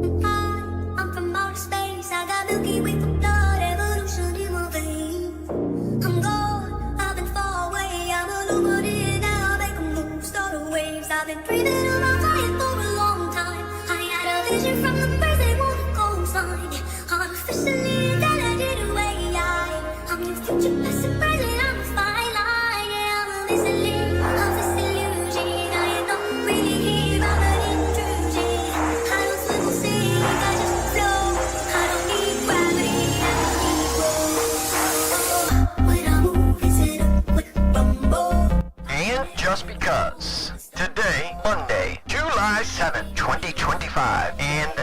I'm from outer space, I got Milky Way for blood, evolution in my veins. I'm gone, I've been far away, I'm illuminated now, make a move, start the waves. I've been breathing around fire for a long time. I had a vision from the birds, they wanna go find. I'm officially ∫ I'm your future, past and present, I'm a fine line. Yeah, I'm a listening of this illusion. I don't really hear, I'm an intrusion. I don't swim or sink, I just flow. I don't need gravity, I don't need roll. When I move, is it up with rumble? And just because. Today, Monday, July 7th, 2025. And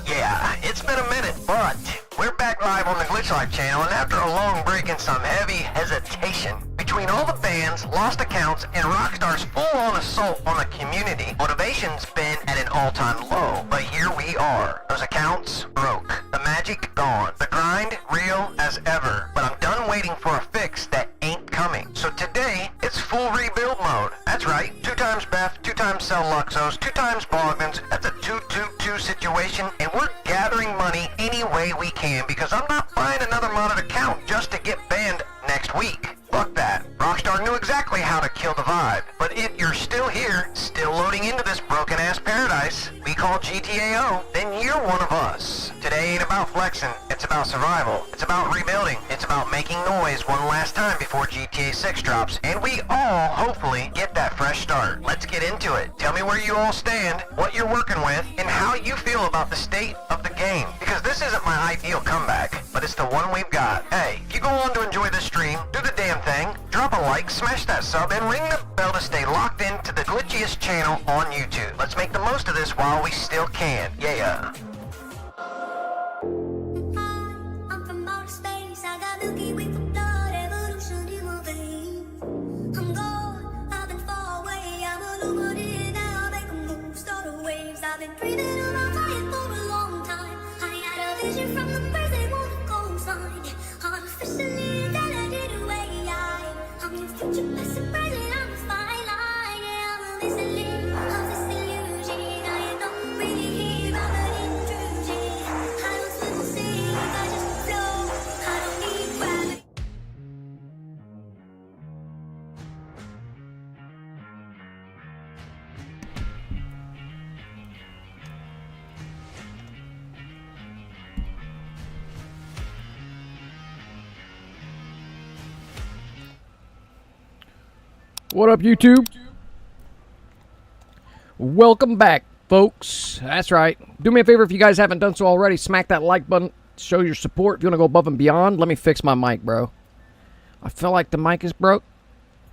yeah, it's been a minute, but we're back live on the Glitch Life channel, and after a long break and some heavy hesitation between all the bans, lost accounts, and Rockstar's full-on assault on the community, motivation's been at an all-time low. But here we are. Those accounts broke. The magic gone. The grind real as ever. But I'm done waiting for a fix that ain't coming. So today, it's full rebuild mode. That's right. 2 times Beth, 2 times ₕ🡪 ₕ 2 times Bogmans. That's a 2-2-2 situation, and we're gathering money any way we can because I'm not buying another modded account just to get banned next week. Fuck that. Rockstar knew exactly how to kill the vibe. But if you're still here, still loading into this broken-ass paradise we call GTAO, then you're one of us. Today ain't about flexing, it's about survival. It's about rebuilding. It's about making noise one last time before GTA 6 drops, and we all, hopefully, get that fresh start. Let's get into it. Tell me where you all stand, what you're working with, and how you feel about the state of the game. Because this isn't my ideal comeback, but it's the one we've got. Hey, if you go on to enjoy this stream, do the damn thing, drop a like, smash that sub, and ring the bell to stay locked into the glitchiest channel on YouTube. Let's make the most of this while we still can. Yeah. I'm from outer space, I got Milky Way for blood, evolution in my veins. I'm gone, I've been far away, I'm illuminated now, make a move, start the waves. I've been breathing around fire for a long time. I had a vision from the birds, they wanna go find. I'm officially ∫ I'm your future, past and present, I'm a fine line. Yeah, I'm a listening of this illusion. I don't really hear, I'm an intrusion. I don't swim or sink, I just flow. I don't need gravity. What up, YouTube? Welcome back, folks. That's right. Do me a favor if you guys haven't done so already. Smack that like button. Show your support. If you want to go above and beyond, let me fix my mic, bro. I feel like the mic is broke.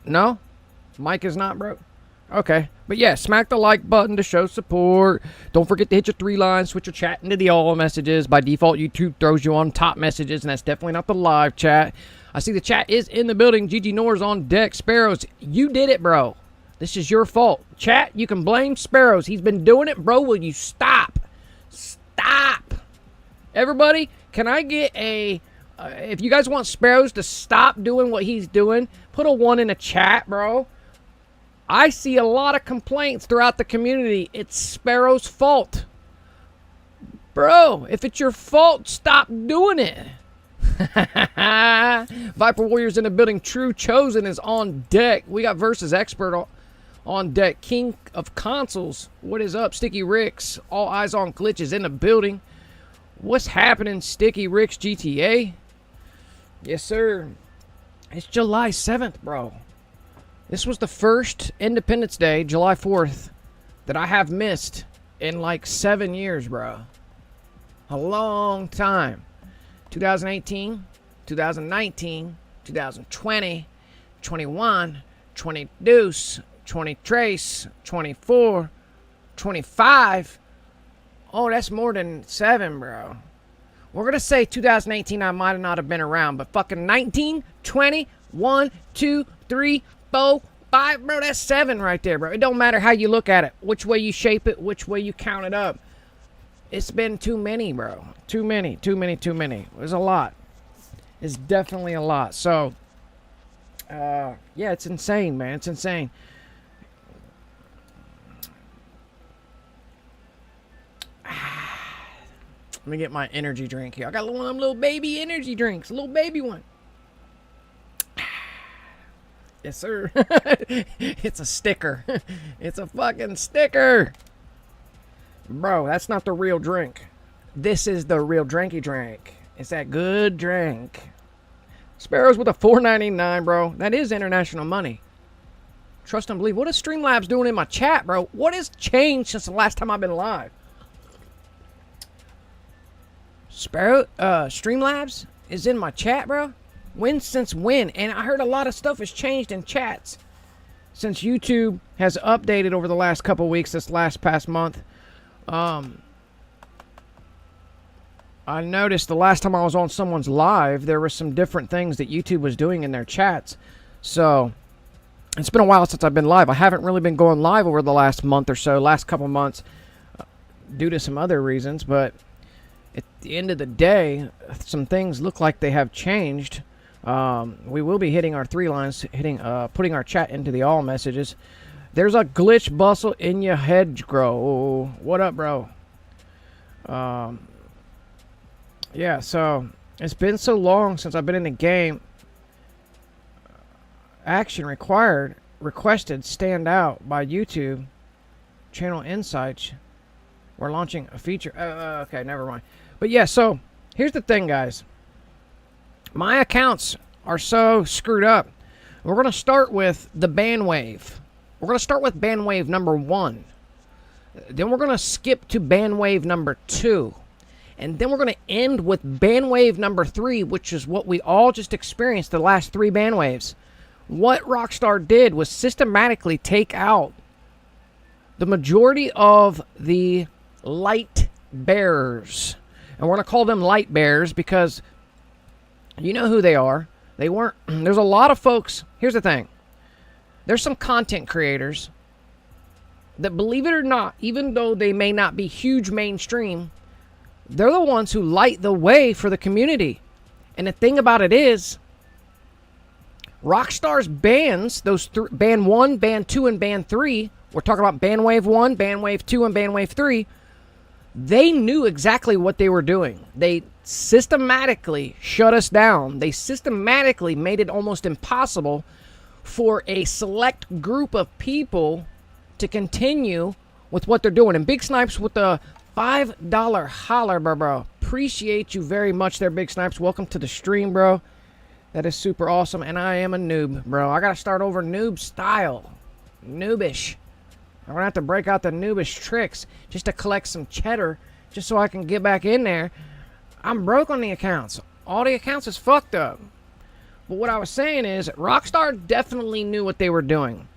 No? Mic is not broke? Okay. But yeah, smack the like button to show support. Don't forget to hit your 3 lines. Switch your chat into the all messages. By default, YouTube throws you on top messages, and that's definitely not the live chat. I see the chat is in the building. GG Nor's on deck. Sparros, you did it, bro. This is your fault. Chat, you can blame Sparros. He's been doing it, bro. Will you stop? Stop. Everybody, can I get a... if you guys want Sparros to stop doing what he's doing, put a 1 in the chat, bro. I see a lot of complaints throughout the community. It's Sparros' fault. Bro, if it's your fault, stop doing it. Viper Warriors in the building. True Chosen is on deck. We got Versus Expert on deck. King of Consoles, what is up? Sticky Ricks, all eyes on glitches in the building. What's happening, Sticky Ricks GTA? Yes, sir. It's July 7th, bro. This was the first Independence Day, July 4th, that I have missed in like 7 years, bro. A long time. 2018, 2019, 2020, 21, 22, 23, 24, 25. Oh, that's more than 7, bro. We're going to say 2018 I might not have been around, but fucking 19, 20, 1, 2, 3, 4, 5, bro, that's 7 right there, bro. It don't matter how you look at it, which way you shape it, which way you count it up. It's been too many, bro. Too many. There's a lot. It's definitely a lot. So, yeah, it's insane, man. It's insane. Let me get my energy drink here. I got one of them little baby energy drinks. A little baby one. Yes, sir. It's a sticker. It's a fucking sticker. Bro, that's not the real drink. This is the real drinky drink. It's that good drink. Sparros with a $4.99, bro. That is international money. Trust and believe. What is Streamlabs doing in my chat, bro? What has changed since the last time I've been live? Streamlabs is in my chat, bro. When since when? And I heard a lot of stuff has changed in chats since YouTube has updated over the last couple weeks, this past month. I noticed the last time I was on someone's live, there were some different things that YouTube was doing in their chats. So it's been a while since I've been live. I haven't really been going live over the last month or so, last couple months, due to some other reasons. But at the end of the day, some things look like they have changed. We will be hitting our 3 lines, putting our chat into the all messages. There's a glitch bustle in your hedge grow. What up, bro? Yeah, so it's been so long since I've been in the game. Action requested stand out by YouTube. Channel Insights. We're launching a feature. Okay, never mind. But yeah, so here's the thing, guys. My accounts are so screwed up. We're going to start with the ban wave. We're going to start with ban wave number 1. Then we're going to skip to ban wave number 2. And then we're going to end with ban wave number 3, which is what we all just experienced the last 3 ban waves. What Rockstar did was systematically take out the majority of the light bearers. And we're going to call them light bearers because you know who they are. They weren't. There's a lot of folks. Here's the thing. There's some content creators that, believe it or not, even though they may not be huge mainstream, they're the ones who light the way for the community. And the thing about it is, Rockstar's bans, those ban 1, ban 2, and ban 3, we're talking about ban wave 1, ban wave 2, and ban wave 3, they knew exactly what they were doing. They systematically shut us down. They systematically made it almost impossible for a select group of people to continue with what they're doing. And Big Snipes with the $5 holler, bro. Appreciate you very much there, Big Snipes. Welcome to the stream, bro. That is super awesome. And I am a noob, bro. I got to start over noob style. Noobish. I'm going to have to break out the noobish tricks just to collect some cheddar just so I can get back in there. I'm broke on the accounts. All the accounts is fucked up. But what I was saying is Rockstar definitely knew what they were doing.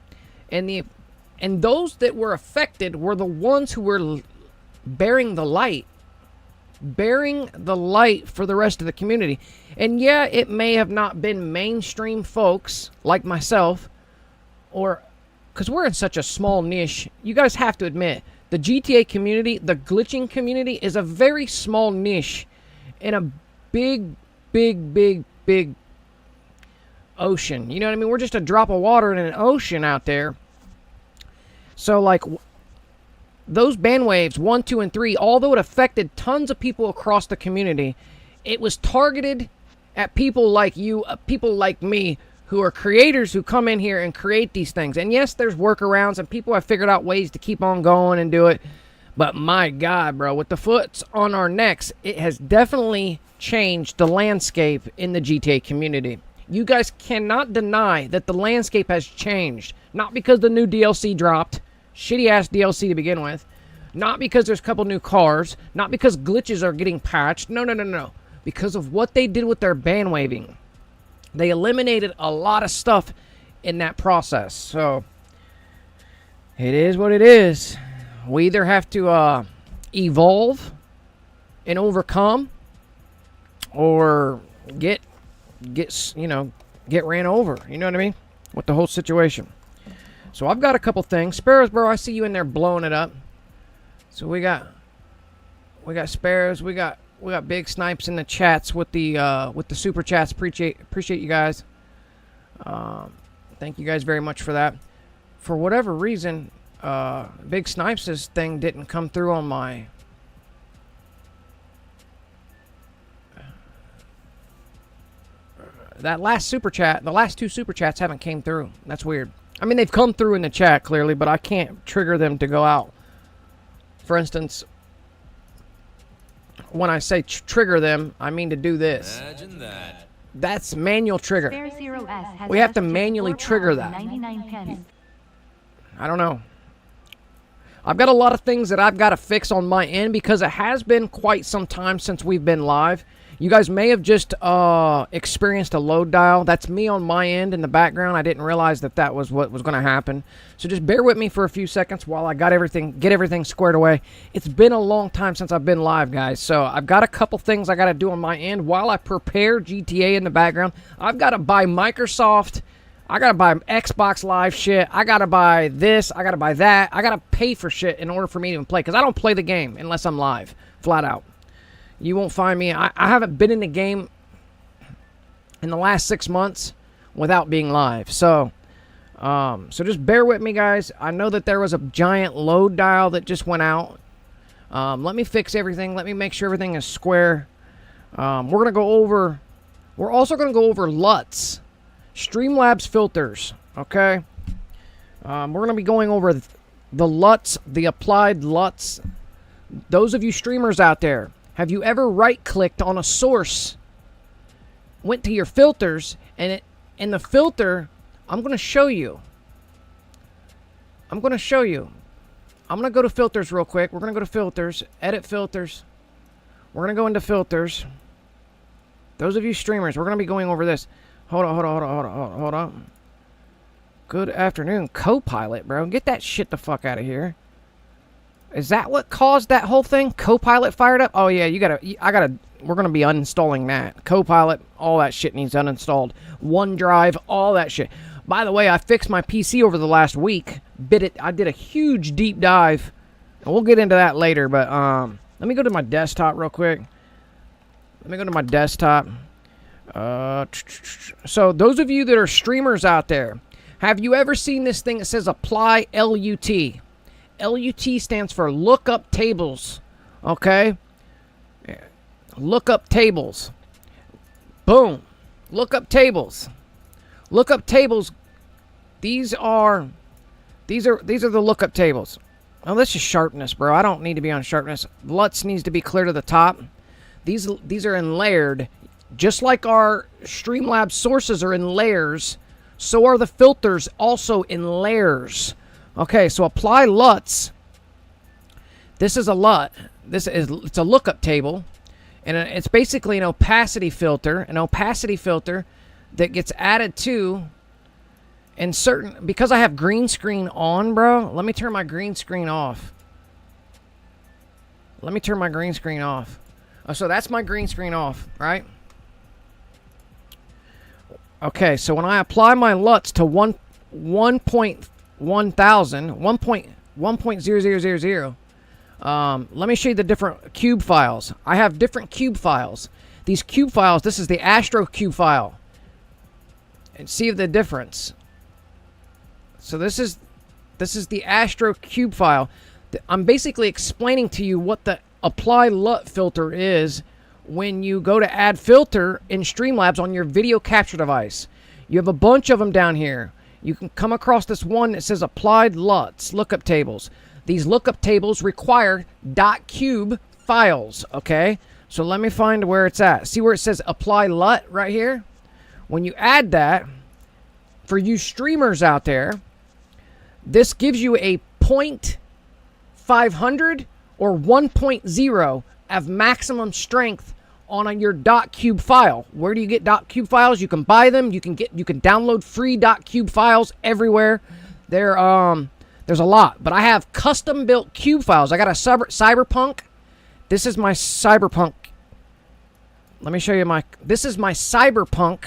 And those that were affected were the ones who were bearing the light. Bearing the light for the rest of the community. And yeah, it may have not been mainstream folks like myself, or because we're in such a small niche. You guys have to admit, the GTA community, the glitching community, is a very small niche in a big ocean. You know what I mean? We're just a drop of water in an ocean out there. So, like, those ban waves, 1, 2, and 3, although it affected tons of people across the community, it was targeted at people like you, people like me, who are creators who come in here and create these things. And yes, there's workarounds, and people have figured out ways to keep on going and do it. But my God, bro, with the foots on our necks, it has definitely changed the landscape in the GTA community. You guys cannot deny that the landscape has changed. Not because the new DLC dropped. Shitty-ass DLC to begin with. Not because there's a couple new cars. Not because glitches are getting patched. No. Because of what they did with their ban waving. They eliminated a lot of stuff in that process. So, it is what it is. We either have to evolve and overcome, or get ran over. You know what I mean? With the whole situation. So I've got a couple things. Sparrows, bro, I see you in there blowing it up. So we got Sparrows, we got Big Snipes in the chats with the super chats. Appreciate you guys. Thank you guys very much for that. For whatever reason, Big Snipes' thing didn't come through on my that last super chat, the last 2 super chats haven't came through. That's weird. I mean, they've come through in the chat clearly, but I can't trigger them to go out. For instance, when I say trigger them, I mean to do this. Imagine that. That's manual trigger. ₕ We have to manually trigger that. 99 I don't know. I've got a lot of things that I've got to fix on my end because it has been quite some time since we've been live. You guys may have just experienced a load dial. That's me on my end in the background. I didn't realize that that was what was going to happen. So just bear with me for a few seconds while I get everything squared away. It's been a long time since I've been live, guys. So I've got a couple things I got to do on my end while I prepare GTA in the background. I've got to buy Microsoft. I got to buy Xbox Live shit. I got to buy this. I got to buy that. I got to pay for shit in order for me to even play because I don't play the game unless I'm live, flat out. You won't find me. I haven't been in the game in the last 6 months without being live. So just bear with me, guys. I know that there was a giant load dial that just went out. Let me fix everything. Let me make sure everything is square. We're also going to go over LUTs, Streamlabs filters. Okay. We're going to be going over the LUTs, the applied LUTs. Those of you streamers out there, have you ever right-clicked on a source, went to your filters, and in the filter, I'm going to show you. I'm going to go to filters real quick. We're going to go to filters, edit filters. We're going to go into filters. Those of you streamers, we're going to be going over this. Hold on. Good afternoon, Copilot, bro. Get that shit the fuck out of here. Is that what caused that whole thing? Copilot fired up? Oh yeah, we're gonna be uninstalling that. Copilot, all that shit needs uninstalled. OneDrive, all that shit. By the way, I fixed my PC over the last week. I did a huge deep dive. And we'll get into that later, but let me go to my desktop real quick. So those of you that are streamers out there, have you ever seen this thing that says apply LUT? LUT stands for lookup tables. Okay? Lookup tables. Boom. Lookup tables. Lookup tables. These are the lookup tables. Oh, this is sharpness, bro. I don't need to be on sharpness. LUTs needs to be clear to the top. These are in layered. Just like our Streamlabs sources are in layers, so are the filters also in layers. Okay, so apply LUTs. This is a LUT. It's a lookup table, and it's basically an opacity filter. An opacity filter that gets added to in certain. Because I have green screen on, bro. Let me turn my green screen off. So that's my green screen off, right? Okay, so when I apply my LUTs to 1.1000, let me show you the different cube files. I have different cube files. These cube files, this is the Astro cube file. And see the difference. So this is the Astro cube file. I'm basically explaining to you what the apply LUT filter is when you go to add filter in Streamlabs on your video capture device. You have a bunch of them down here. You can come across this one that says applied LUTs, lookup tables. These lookup tables require .cube files, okay? So let me find where it's at. See where it says apply LUT right here? When you add that, for you streamers out there, this gives you a 0.500 or 1.0 of maximum strength on your .cube file. Where do you get .cube files? You can buy them. You can download free .cube files everywhere. There's a lot, but I have custom built cube files. I got a Cyberpunk. This is my Cyberpunk. Let me show you this is my Cyberpunk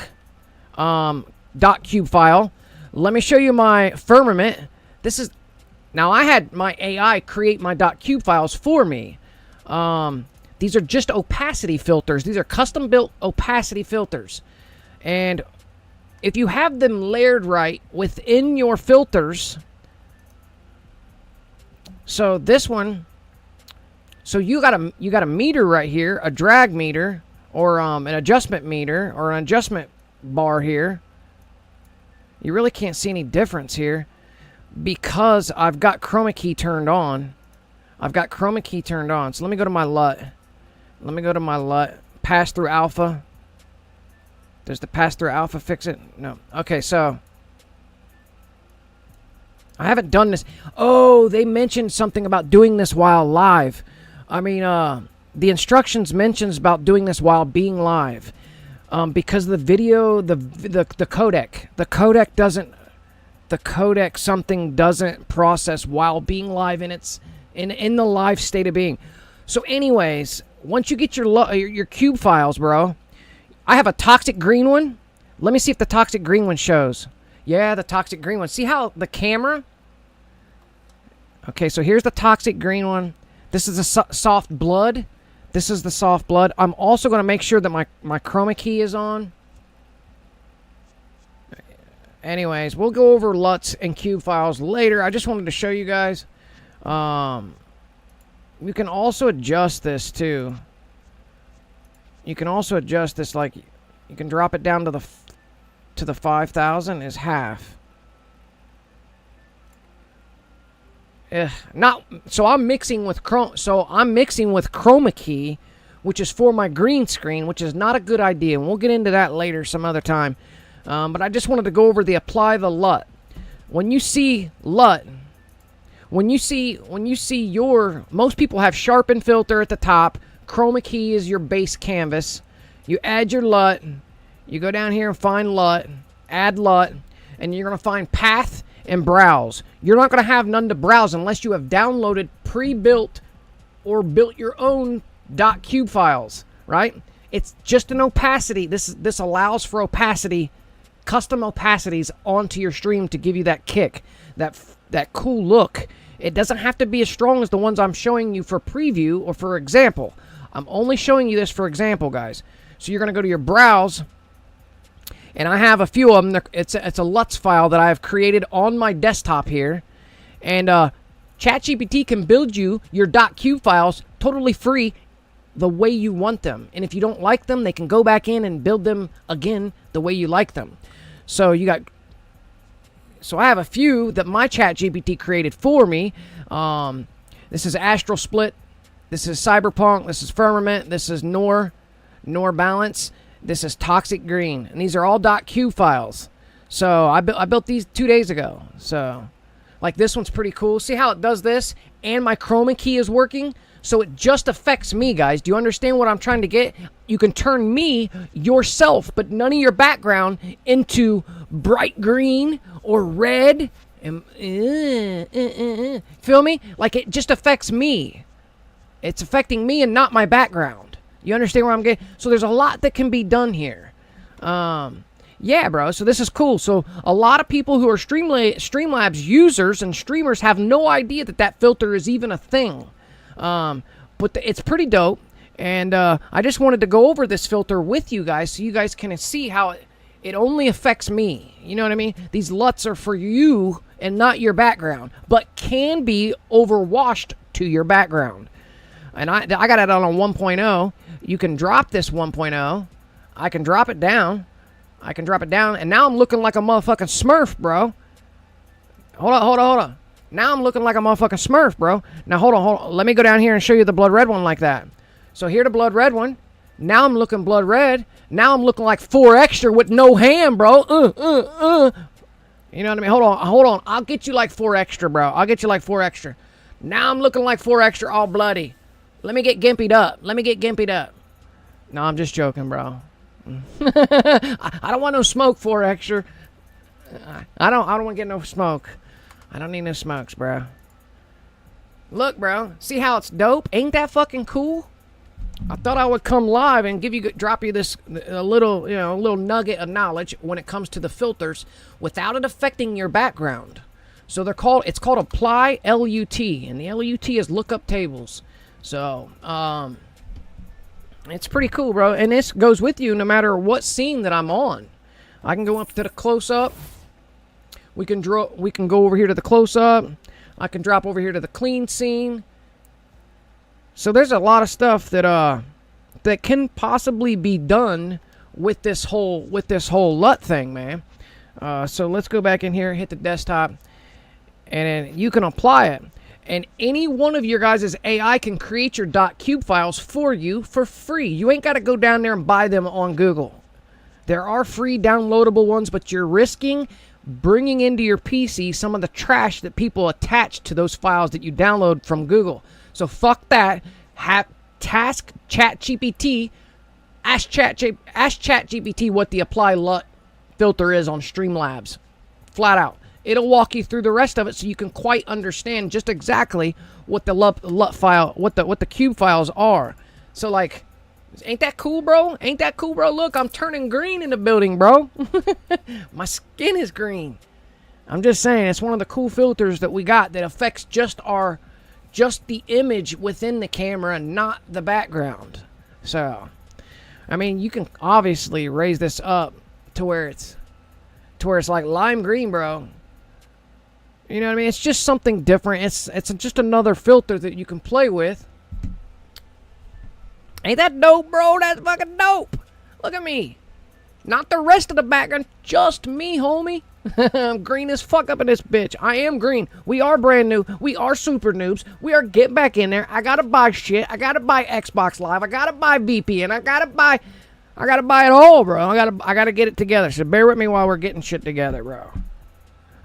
.cube file. Let me show you my Firmament. Now I had my AI create my .cube files for me. These are just opacity filters. These are custom built opacity filters. And if you have them layered right within your filters, so this one, so you got a meter right here, a drag meter, or an adjustment meter, or an adjustment bar here. You really can't see any difference here because I've got chroma key turned on. I've got chroma key turned on. So let me go to my LUT. Let me go to my LUT. Pass through alpha. Does the pass through alpha fix it? No. Okay, so I haven't done this. Oh, they mentioned something about doing this while live. I mean, the instructions mentions about doing this while being live. Because the video, the codec something doesn't process while being live, and it's in the live state of being. So anyways, once you get your cube files, bro, I have a toxic green one. Let me see if the toxic green one shows. Yeah, the toxic green one. See how the camera? Okay, so here's the toxic green one. This is a soft blood. This is the soft blood. I'm also going to make sure that my chroma key is on. Anyways, we'll go over LUTs and cube files later. I just wanted to show you guys. You can also adjust this too. You can also adjust this, like you can drop it down to the 5,000 is half. So I'm mixing with chroma key, which is for my green screen, which is not a good idea, and we'll get into that later some other time. But I just wanted to go over the apply the LUT. When you see LUT, when you see most people have sharpen filter at the top. Chroma key is your base canvas. You add your LUT. You go down here and find LUT. Add LUT. And you're going to find path and browse. You're not going to have none to browse unless you have downloaded pre-built or built your own .cube files, right? It's just an opacity. This allows for opacity, custom opacities onto your stream to give you that kick, that cool look. It doesn't have to be as strong as the ones I'm showing you for preview or for example. I'm only showing you this for example, guys. So you're going to go to your browse, and I have a few of them. It's a LUTs file that I have created on my desktop here. And ChatGPT can build you your .cube files totally free the way you want them. And if you don't like them, they can go back in and build them again the way you like them. So I have a few that my ChatGPT created for me. This is Astral Split. This is Cyberpunk. This is Firmament. This is Nor Balance. This is Toxic Green. And these are all .cube files. So I built these 2 days ago. So like this one's pretty cool. See how it does this? And my chroma key is working. So it just affects me, guys. Do you understand what I'm trying to get? You can turn me, yourself, but none of your background into bright green or red. And, feel me? Like it just affects me. It's affecting me and not my background. You understand where I'm getting? So there's a lot that can be done here. Yeah, bro. So this is cool. So a lot of people who are Streamlabs users and streamers have no idea that filter is even a thing. But it's pretty dope. And I just wanted to go over this filter with you guys so you guys can see how it only affects me. You know what I mean? These LUTs are for you and not your background, but can be overwashed to your background. And I got it on a 1.0. You can drop this 1.0. I can drop it down. And now I'm looking like a motherfucking Smurf, bro. Hold on. Now I'm looking like a motherfucking Smurf, bro. Now, hold on. Let me go down here and show you the blood red one like that. So here the blood red one. Now I'm looking blood red. Now I'm looking like 4 extra with no hand, bro. You know what I mean? Hold on. I'll get you like 4 extra, bro. Now I'm looking like 4 extra all bloody. Let me get gimped up. No, I'm just joking, bro. I don't want no smoke, 4 extra. I don't want to get no smoke. I don't need no smokes, bro. Look, bro. See how it's dope? Ain't that fucking cool? I thought I would come live and drop you this little nugget of knowledge when it comes to the filters without it affecting your background. So it's called apply LUT, and the LUT is lookup tables. So it's pretty cool, bro. And this goes with you no matter what scene that I'm on. I can go up to the close-up. We can go over here to the close-up. I can drop over here to the clean scene. So there's a lot of stuff that can possibly be done with this whole LUT thing, man. So let's go back in here, hit the desktop, and then you can apply it. And any one of your guys' AI can create your .cube files for you for free. You ain't got to go down there and buy them on Google. There are free downloadable ones, but you're risking bringing into your PC some of the trash that people attach to those files that you download from Google. So fuck that. Task ChatGPT. Ask ChatGPT what the apply LUT filter is on Streamlabs. Flat out. It'll walk you through the rest of it so you can quite understand just exactly what the LUT file, what the cube files are. So like, ain't that cool, bro? Ain't that cool, bro? Look, I'm turning green in the building, bro. My skin is green. I'm just saying, it's one of the cool filters that we got that affects just the image within the camera, not the background. So, I mean, you can obviously raise this up to where it's like lime green, bro. You know what I mean? It's just something different. It's just another filter that you can play with. Ain't that dope, bro? That's fucking dope. Look at me. Not the rest of the background. Just me, homie. I'm green as fuck up in this bitch. I am green. We are brand new. We are super noobs. We are getting back in there. I gotta buy shit. I gotta buy Xbox Live. I gotta buy VPN. I gotta buy it all, bro. I gotta get it together. So bear with me while we're getting shit together, bro.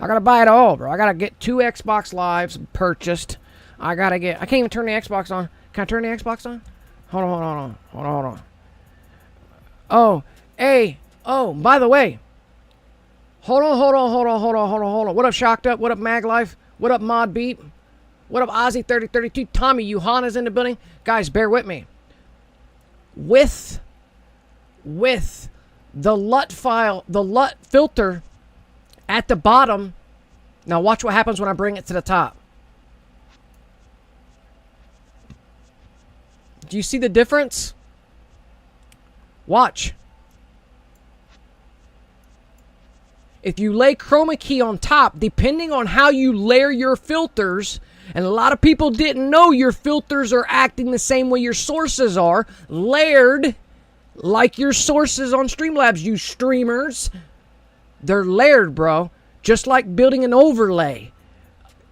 I gotta buy it all, bro. I gotta get 2 Xbox Lives purchased. I can't even turn the Xbox on. Can I turn the Xbox on? Hold on. Oh, hey. Oh, by the way. Hold on. What up, Shocked Up? What up, Mag Life? What up, Mod Beat? What up, Ozzy3032? Tommy Johanna's in the building. Guys, bear with me. With the LUT file, the LUT filter at the bottom. Now watch what happens when I bring it to the top. Do you see the difference? Watch. If you lay chroma key on top, depending on how you layer your filters, and a lot of people didn't know your filters are acting the same way your sources are, layered like your sources on Streamlabs, you streamers. They're layered, bro. Just like building an overlay.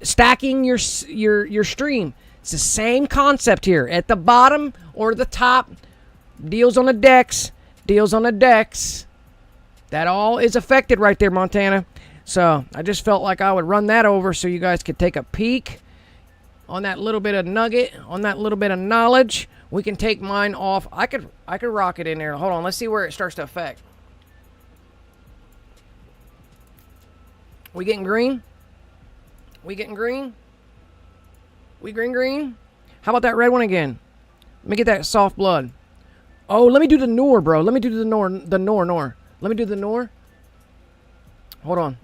Stacking your stream. It's the same concept here. At the bottom or the top, deals on the decks. That all is affected right there, Montana. So I just felt like I would run that over so you guys could take a peek on that little bit of nugget, on that little bit of knowledge. We can take mine off. I could rock it in there. Hold on, let's see where it starts to affect. We getting green? We green? How about that red one again? Let me get that soft blood. Oh, let me do the Nor, bro. Let me do the Nor. Let me do the Nor. Hold on.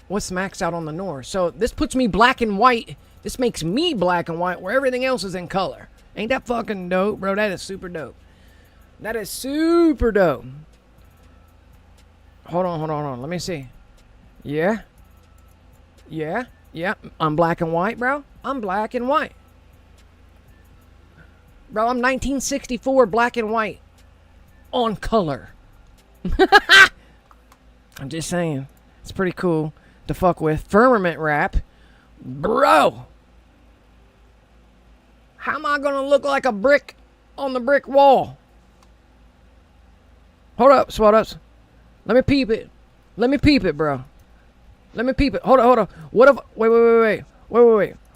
What's maxed out on the Nor? So this puts me black and white. This makes me black and white where everything else is in color. Ain't that fucking dope, bro? That is super dope. That is super dope. Hold on. Let me see. Yeah. I'm black and white, bro. I'm black and white. Bro, I'm 1964 black and white. On color. I'm just saying. It's pretty cool to fuck with. Firmament wrap. Bro. How am I gonna look like a brick on the brick wall? Hold up, SWAT ups. Let me peep it, bro. Let me peep it. Hold on. What if... Wait.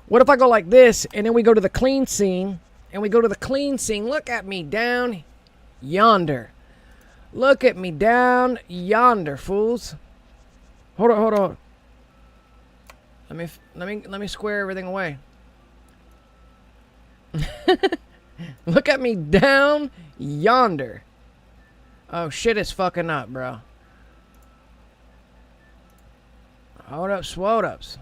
What if I go like this, and then we go to the clean scene, Look at me down yonder. Fools. Hold on. Let me square everything away. Look at me down yonder. Oh, shit is fucking up, bro. Hold up, SWAT ups.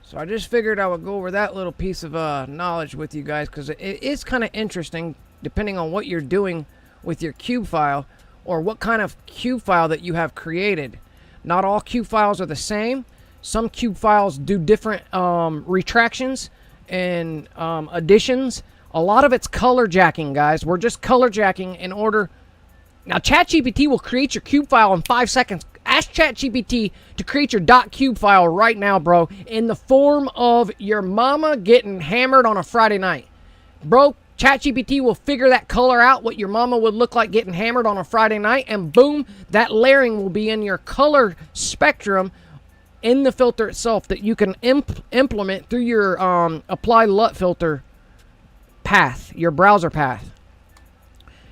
So I just figured I would go over that little piece of knowledge with you guys, because it is kind of interesting depending on what you're doing with your cube file or what kind of cube file that you have created. Not all cube files are the same. Some cube files do different retractions and additions A lot of it's color jacking, guys. We're just color jacking in order. Now, ChatGPT will create your cube file in 5 seconds. Ask ChatGPT to create your .cube file right now, bro, in the form of your mama getting hammered on a Friday night. Bro, ChatGPT will figure that color out, what your mama would look like getting hammered on a Friday night, and boom, that layering will be in your color spectrum in the filter itself that you can implement through your apply LUT filter path, your browser path.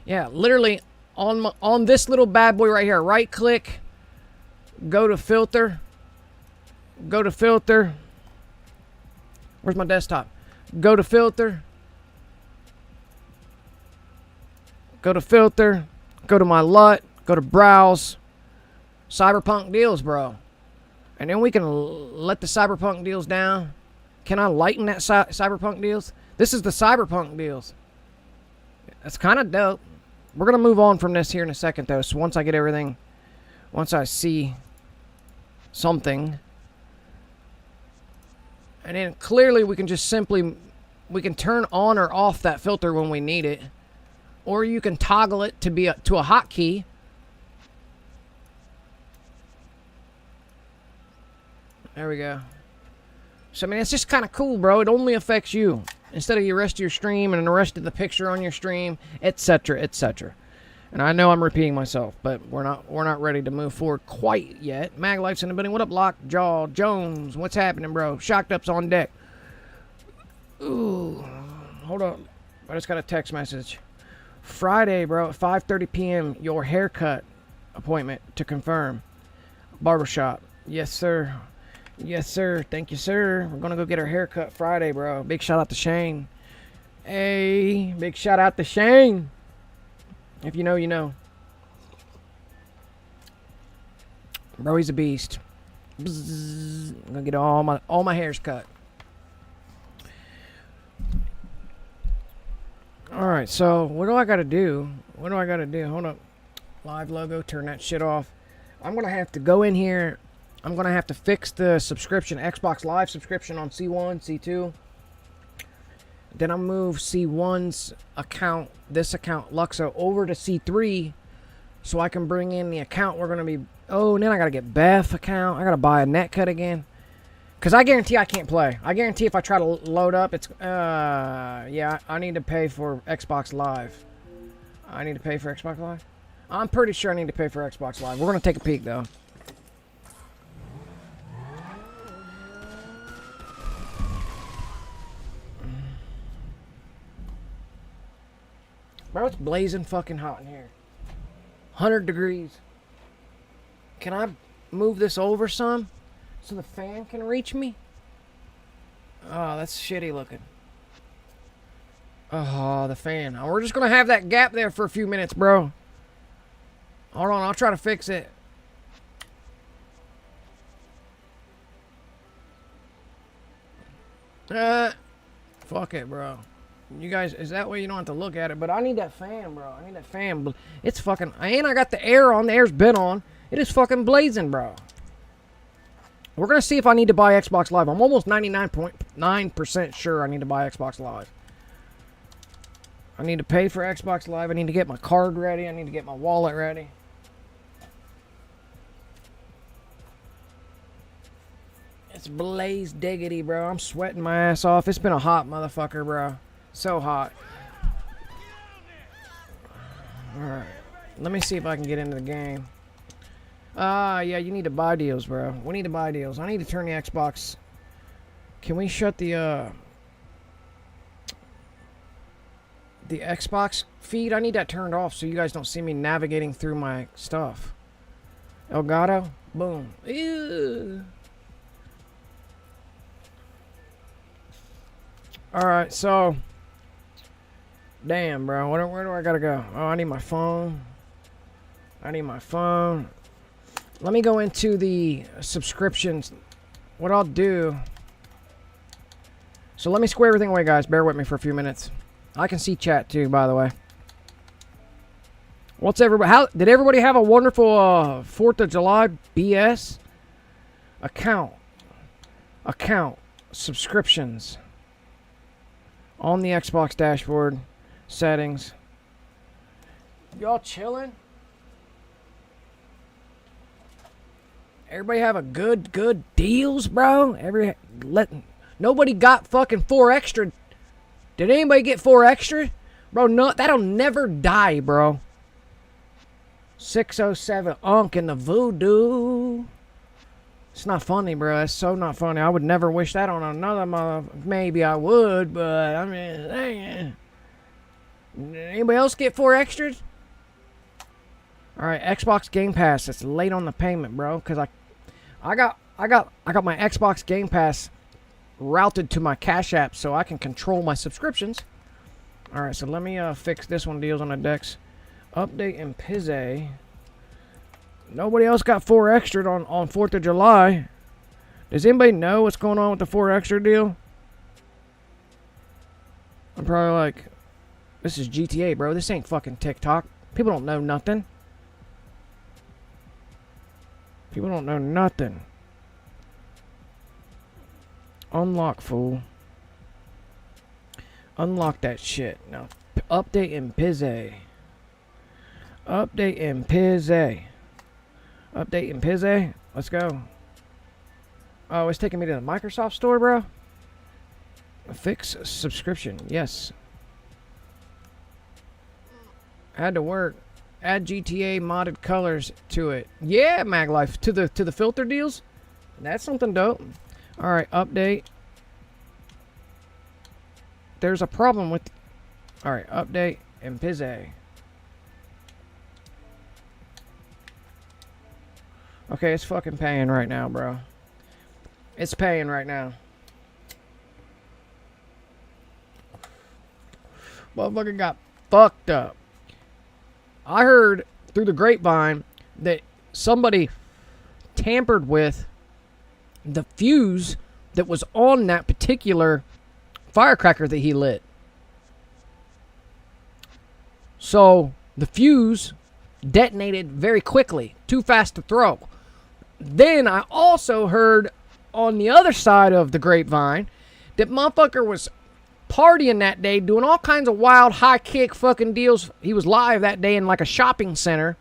Yeah, literally on this little bad boy right here, right click, go to filter, where's my desktop? Go to filter, go to my LUT, go to browse, Cyberpunk deals, bro. And then we can let the Cyberpunk deals down. Can I lighten that Cyberpunk deals? This is the Cyberpunk deals. That's kind of dope. We're going to move on from this here in a second, though. So once I get everything, once I see something. And then clearly we can just simply, we can turn on or off that filter when we need it. Or you can toggle it to be to a hotkey. There we go. So, I mean, it's just kind of cool, bro. It only affects you instead of the rest of your stream and the rest of the picture on your stream, etc., etc. And I know I'm repeating myself, but we're not ready to move forward quite yet. Mag Life's in the building. What up, Lockjaw Jones? What's happening, bro? Shocked Up's on deck. Ooh, hold up. I just got a text message. Friday, bro, at 5:30 p.m. Your haircut appointment to confirm. Barbershop. Yes, sir. Yes, sir. Thank you, sir. We're going to go get our haircut Friday, bro. Big shout out to Shane. Hey, big shout out to Shane. If you know, you know. Bro, he's a beast. Bzzz. I'm going to get all my hairs cut. All right, so what do I got to do? What do I got to do? Hold up. Live logo, turn that shit off. I'm going to have to go in here. I'm going to have to fix the subscription, Xbox Live subscription on C1, C2. Then I'll move C1's account, this account, Luxo, over to C3 so I can bring in the account we're going to be... Oh, and then I got to get Beth account. I got to buy a netcut again. Because I guarantee I can't play. I guarantee if I try to load up, it's... yeah, I need to pay for Xbox Live. I need to pay for Xbox Live? I'm pretty sure I need to pay for Xbox Live. We're going to take a peek, though. Bro, it's blazing fucking hot in here. 100 degrees. Can I move this over some so the fan can reach me? Oh, that's shitty looking. Oh, the fan. Oh, we're just going to have that gap there for a few minutes, bro. Hold on, I'll try to fix it. Fuck it, bro. You guys, is that way you don't have to look at it? But I need that fan, bro. I need that fan. It's fucking... And I got the air on. The air's been on. It is fucking blazing, bro. We're going to see if I need to buy Xbox Live. I'm almost 99.9% sure I need to buy Xbox Live. I need to pay for Xbox Live. I need to get my card ready. I need to get my wallet ready. It's blaze diggity, bro. I'm sweating my ass off. It's been a hot motherfucker, bro. So hot. Alright. Let me see if I can get into the game. Yeah, you need to buy deals, bro. We need to buy deals. I need to turn the Xbox. Can we shut the Xbox feed? I need that turned off so you guys don't see me navigating through my stuff. Elgato? Boom. Ew. Alright, so... Damn, bro. Where do I gotta go? Oh, I need my phone. I need my phone. Let me go into the subscriptions. What I'll do... So let me square everything away, guys. Bear with me for a few minutes. I can see chat, too, by the way. What's everybody... Did everybody have a wonderful 4th of July BS? Account. Subscriptions. On the Xbox dashboard. Settings. Y'all chilling? Everybody have a good deals, bro? Nobody got fucking 4 extra. Did anybody get 4 extra? Bro, no, that'll never die, bro. 607 Unk in the voodoo. It's not funny, bro. It's so not funny. I would never wish that on another mother. Maybe I would, but I mean, dang. Anybody else get 4 extras? All right, Xbox Game Pass. It's late on the payment, bro, because I got my Xbox Game Pass routed to my Cash App so I can control my subscriptions. All right, so let me fix this one. Deals on the decks. Update in ₨ Nobody else got 4 extra on 4th of July. Does anybody know what's going on with the 4 extra deal? I'm probably like, this is GTA, bro. This ain't fucking TikTok. People don't know nothing. People don't know nothing. Unlock, fool. Unlock that shit. Now, update in ₨ Update in ₨ Update in ₨ Let's go. Oh, it's taking me to the Microsoft store, bro. Fix subscription. Yes. Had to work. Add GTA modded colors to it. Yeah, Maglife. To the filter deals. That's something dope. All right, update. There's a problem with. All right, update in ₨ Okay, it's fucking paying right now, bro. It's paying right now. Motherfucker got fucked up. I heard through the grapevine that somebody tampered with the fuse that was on that particular firecracker that he lit. So the fuse detonated very quickly, too fast to throw. Then I also heard on the other side of the grapevine that motherfucker was partying that day, doing all kinds of wild high kick fucking deals. He was live that day in like a shopping center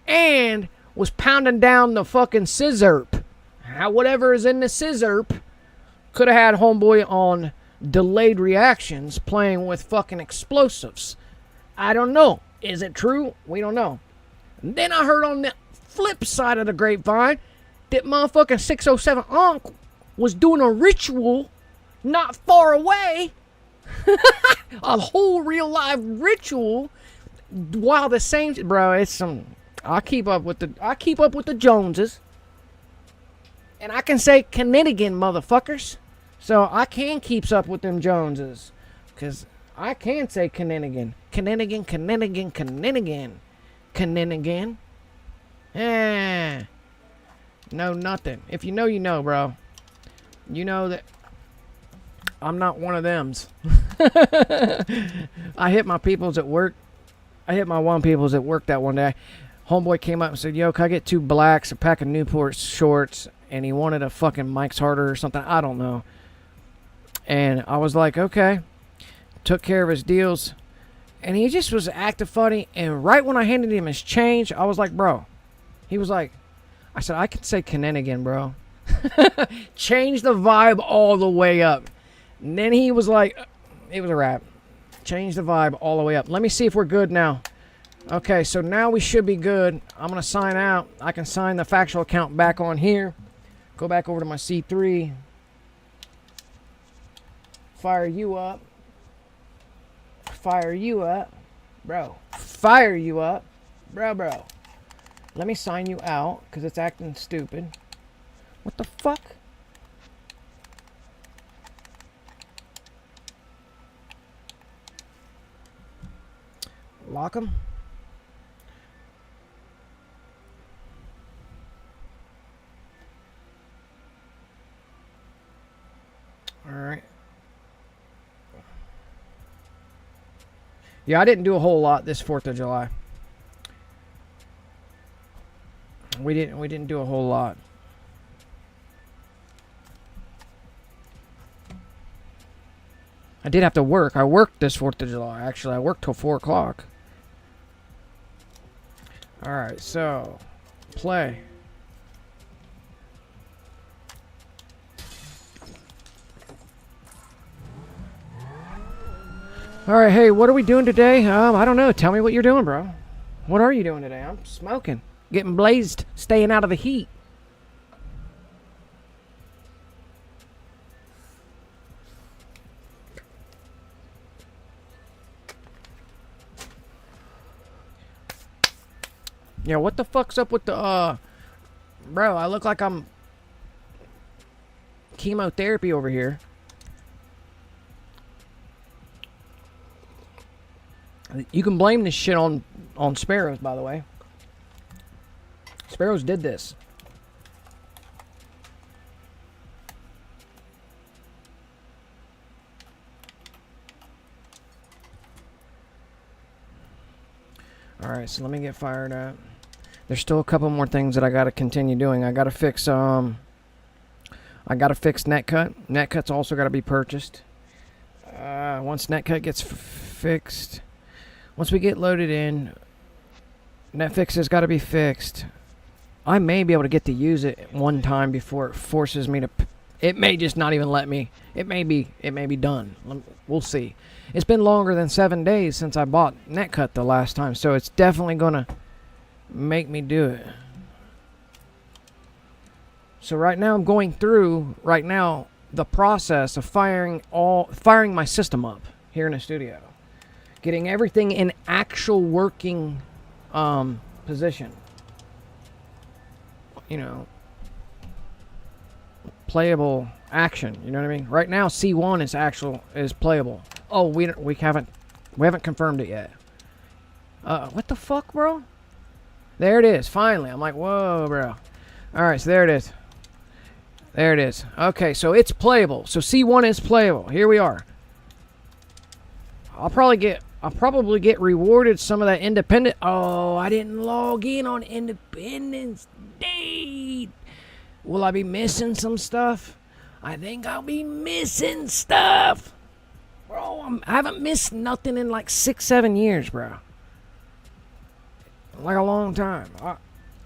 and was pounding down the fucking scissorp. Whatever is in the scissorp could have had homeboy on delayed reactions playing with fucking explosives. I don't know. Is it true? We don't know. And then I heard on the flip side of the grapevine that motherfucking 607 Unk was doing a ritual not far away. A whole real live ritual while the same bro, it's some I keep up with the Joneses. And I can say ₕ motherfuckers. So I can keeps up with them Joneses. Cause I can say ₕ. ₕ. No nothing. If you know, you know, bro. You know that I'm not one of thems. I hit my peoples at work. I hit my one peoples at work that one day. Homeboy came up and said, yo, can I get 2 blacks, a pack of Newport shorts? And he wanted a fucking Mike's Harder or something. I don't know. And I was like, okay. Took care of his deals. And he just was acting funny. And right when I handed him his change, I was like, bro. He was like, I said, I can say ₕ, bro. Change the vibe all the way up. And then he was like, it was a wrap. Change the vibe all the way up. Let me see if we're good now. Okay, so now we should be good. I'm going to sign out. I can sign the factual account back on here. Go back over to my C3. Fire you up. Fire you up. Bro. Fire you up. Bro. Let me sign you out because it's acting stupid. What the fuck? Lock him. All right. Yeah, I didn't do a whole lot this 4th of July. We didn't do a whole lot. I I did have to work. I worked this 4th of July, actually. I worked till 4 o'clock. Alright, so, play. Alright, hey, what are we doing today? I don't know. Tell me what you're doing, bro. What are you doing today? I'm smoking. Getting blazed, staying out of the heat. Yeah, what the fuck's up with the, bro, I look like I'm chemotherapy over here. You can blame this shit on Sparros, by the way. Sparros did this. Alright, so let me get fired up. There's still a couple more things that I gotta continue doing. I gotta fix netcut. Netcut's also gotta be purchased. Once netcut gets fixed, once we get loaded in, netfix has gotta be fixed. I may be able to get to use it one time before it forces me to. It may just not even let me. It may be done. We'll see. It's been longer than 7 days since I bought netcut the last time, so it's definitely gonna make me do it. So right now I'm going through the process of firing my system up here in the studio, getting everything in actual working position. You know, playable action. You know what I mean? Right now C1 is playable. Oh, we haven't confirmed it yet. What the fuck, bro? There it is, finally. I'm like, whoa, bro. Alright, so there it is. There it is. Okay, so it's playable. So C1 is playable. Here we are. I'll probably get rewarded some of that independent. Oh, I didn't log in on Independence Day. Will I be missing some stuff? I think I'll be missing stuff. Bro, I haven't missed nothing in like 6-7 years, bro. Like a long time. I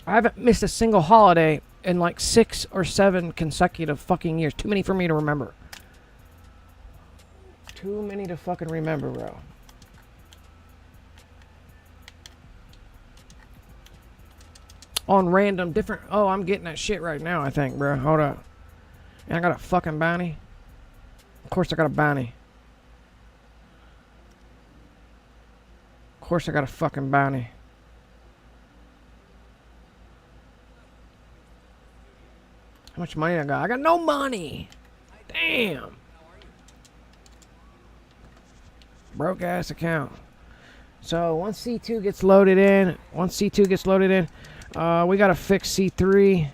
haven't missed a single holiday in like 6 or 7 consecutive fucking years. Too many for me to remember. Too many to fucking remember, bro. On random different. Oh, I'm getting that shit right now, I think, bro. Hold up. And I got a fucking bounty. Of course I got a bounty. Of course I got a fucking bounty. How much money I got? I got no money. Damn. Broke ass account. So once C2 gets loaded in, we gotta fix C3.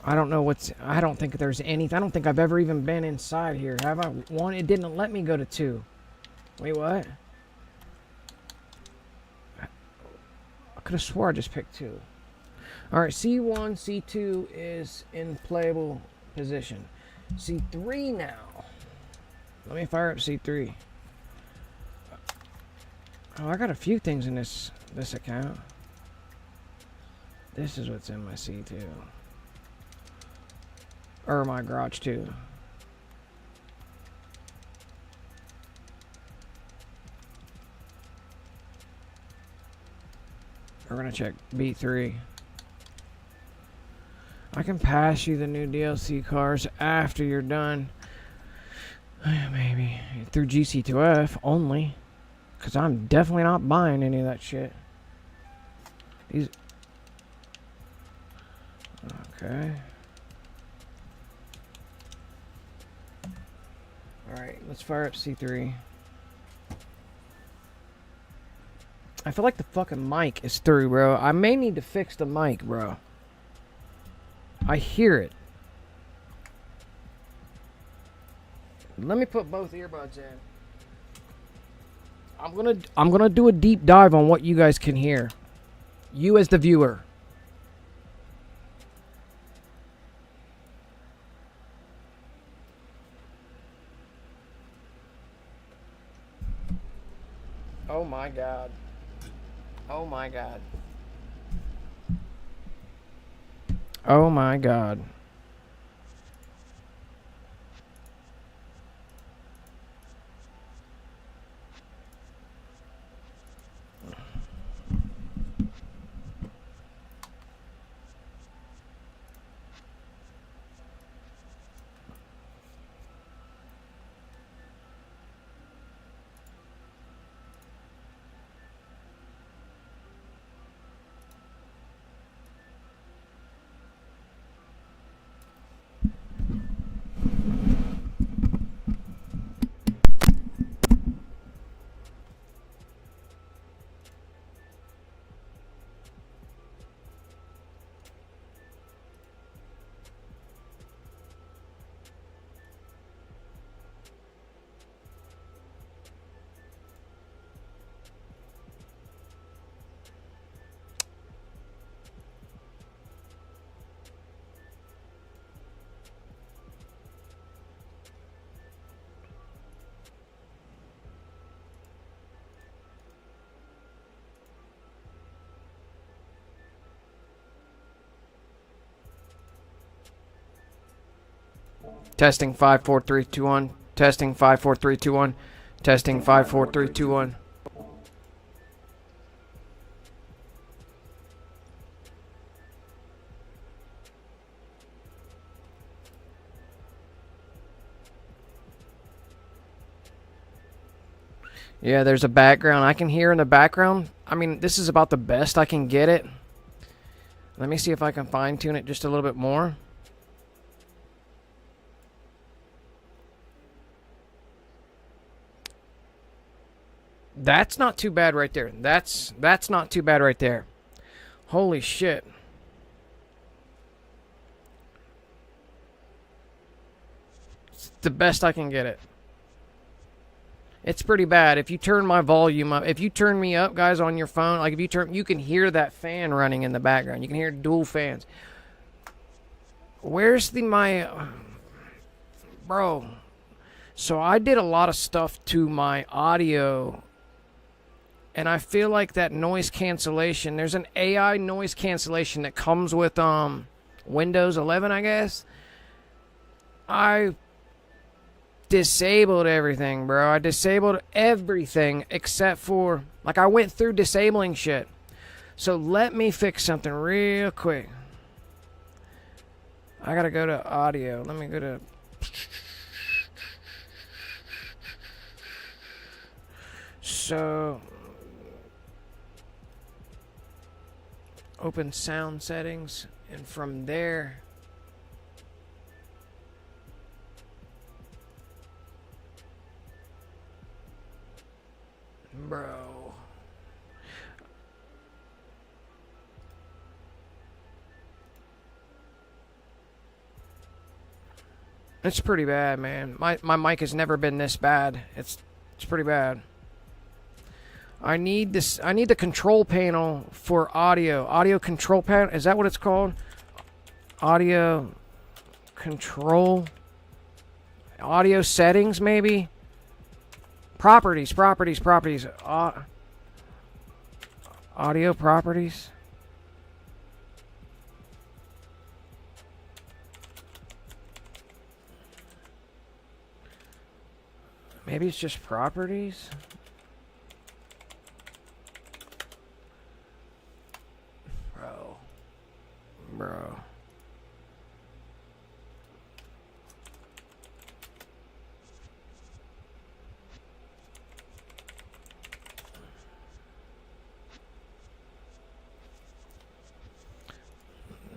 I don't know I don't think there's anything. I don't think I've ever even been inside here. Have I? 1, it didn't let me go to 2. Wait, what? I could have swore I just picked 2. Alright, C1, C2 is in playable position. C3 now. Let me fire up C3. Oh, I got a few things in this account. This is what's in my C2. Or my garage too. We're gonna check B3. I can pass you the new DLC cars after you're done. Maybe through GC2F only, because I'm definitely not buying any of that shit. These. Okay. Alright, let's fire up C3. I feel like the fucking mic is through, bro. I may need to fix the mic, bro. I hear it. Let me put both earbuds in. I'm gonna do a deep dive on what you guys can hear. You as the viewer. Oh my god. Oh my god. Oh my god. Testing 5 4 3 2 1. Testing 5 4 3 2 1. Testing 5 4 3 2 1. Yeah, there's a background. I can hear in the background. I mean, this is about the best I can get it. Let me see if I can fine tune it just a little bit more. That's not too bad right there. That's not too bad right there. Holy shit. It's the best I can get it. It's pretty bad. If you turn my volume up, if you turn me up, guys, on your phone, like if you turn, you can hear that fan running in the background. You can hear dual fans. Where's my bro? So I did a lot of stuff to my audio, and I feel like that noise cancellation, there's an AI noise cancellation that comes with Windows 11, I guess. I disabled everything, bro. I disabled everything except for, like, I went through disabling shit. So let me fix something real quick. I gotta go to audio. Let me go to... So... open sound settings, and from there... Bro. It's pretty bad, man. My mic has never been this bad. It's pretty bad. I need this. I need the control panel for audio. Audio control panel. Is that what it's called? Audio control. Audio settings, maybe. Properties. Audio properties. Maybe it's just properties. Bro.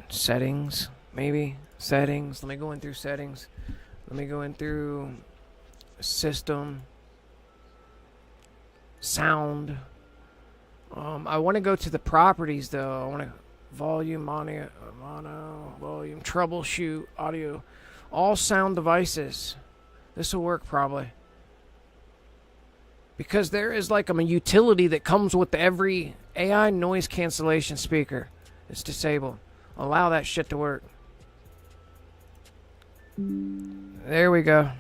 Settings, maybe. Settings. Let me go in through settings. Let me go in through system. Sound. I want to go to the properties, though. I want to volume, mono, volume, troubleshoot, audio, all sound devices. This will work probably. Because there is like a utility that comes with every AI noise cancellation speaker. It's disabled. Allow that shit to work. There we go.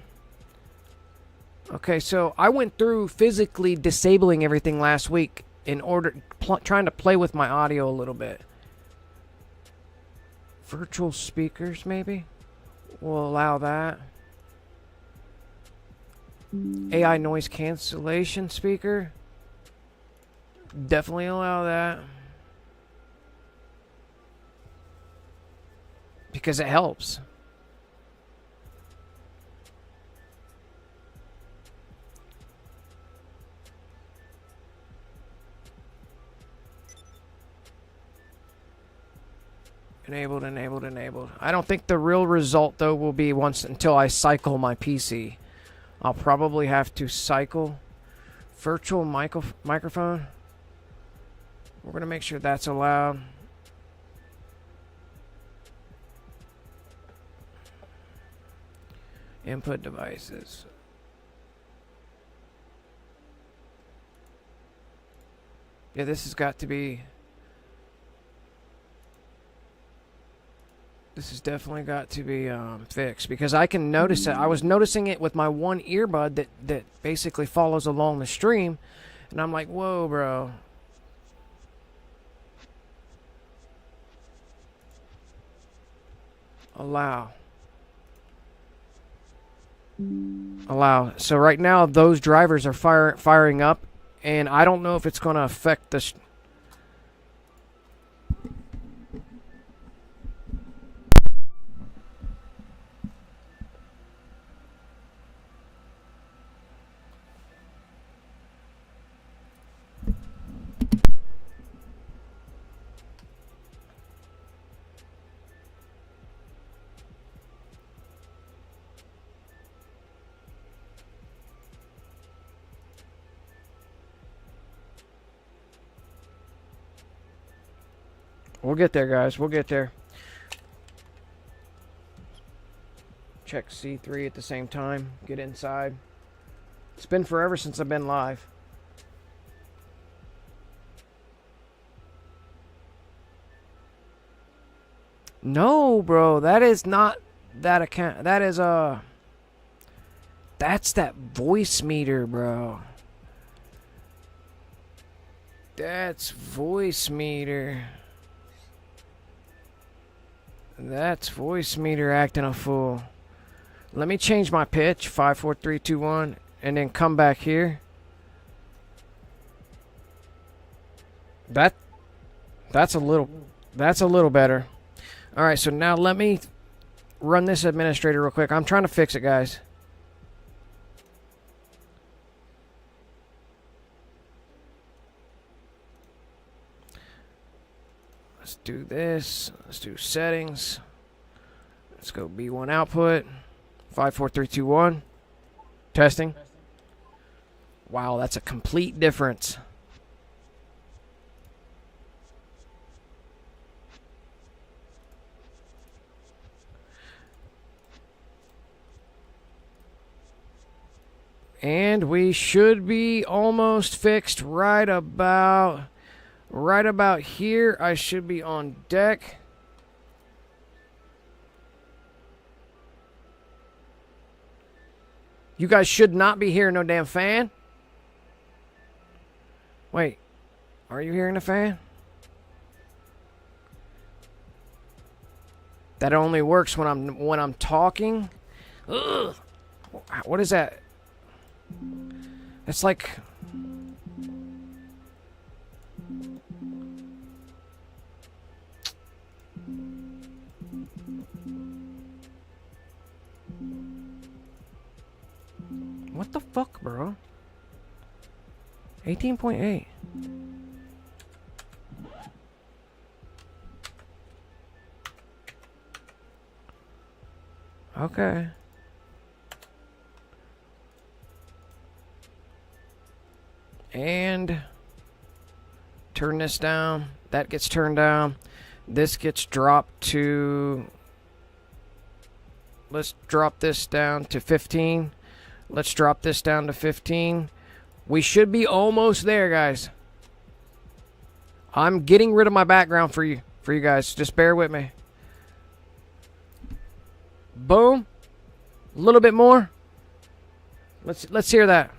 Okay, so I went through physically disabling everything last week in order, trying to play with my audio a little bit. Virtual speakers, maybe? We'll allow that. AI noise cancellation speaker. Definitely allow that. Because it helps. Enabled, enabled, enabled. I don't think the real result, though, will be until I cycle my PC. I'll probably have to cycle virtual microphone. We're going to make sure that's allowed. Input devices. Yeah, this has got to be... This has definitely got to be fixed, because I can notice it. I was noticing it with my one earbud that basically follows along the stream, and I'm like, whoa, bro. Allow. Allow. So right now, those drivers are firing up, and I don't know if it's going to affect the... We'll get there, guys. We'll get there. Check C3 at the same time. Get inside. It's been forever since I've been live. No, bro. That is not that account. That is, that's that voice meter, bro. That's voice meter. That's voice meter acting a fool. Let me change my pitch, 5, 4, 3, 2, 1, and then come back here. That's a little better. All right, so now let me run this administrator real quick. I'm trying to fix it, guys. Let's do this. Let's do settings. Let's go B1 output. 5, 4, 3, 2, 1. Testing. Wow, that's a complete difference. And we should be almost fixed right about here. I should be on deck. You guys should not be hearing no damn fan. Wait, are you hearing a fan? That only works when I'm talking. Ugh. What is that? It's like... What the fuck, bro? 18.8. Okay. And turn this down. That gets turned down. This gets dropped to... Let's drop this down to 15. Let's drop this down to 15. We should be almost there, guys. I'm getting rid of my background for you guys. Just bear with me. Boom. A little bit more. Let's hear that.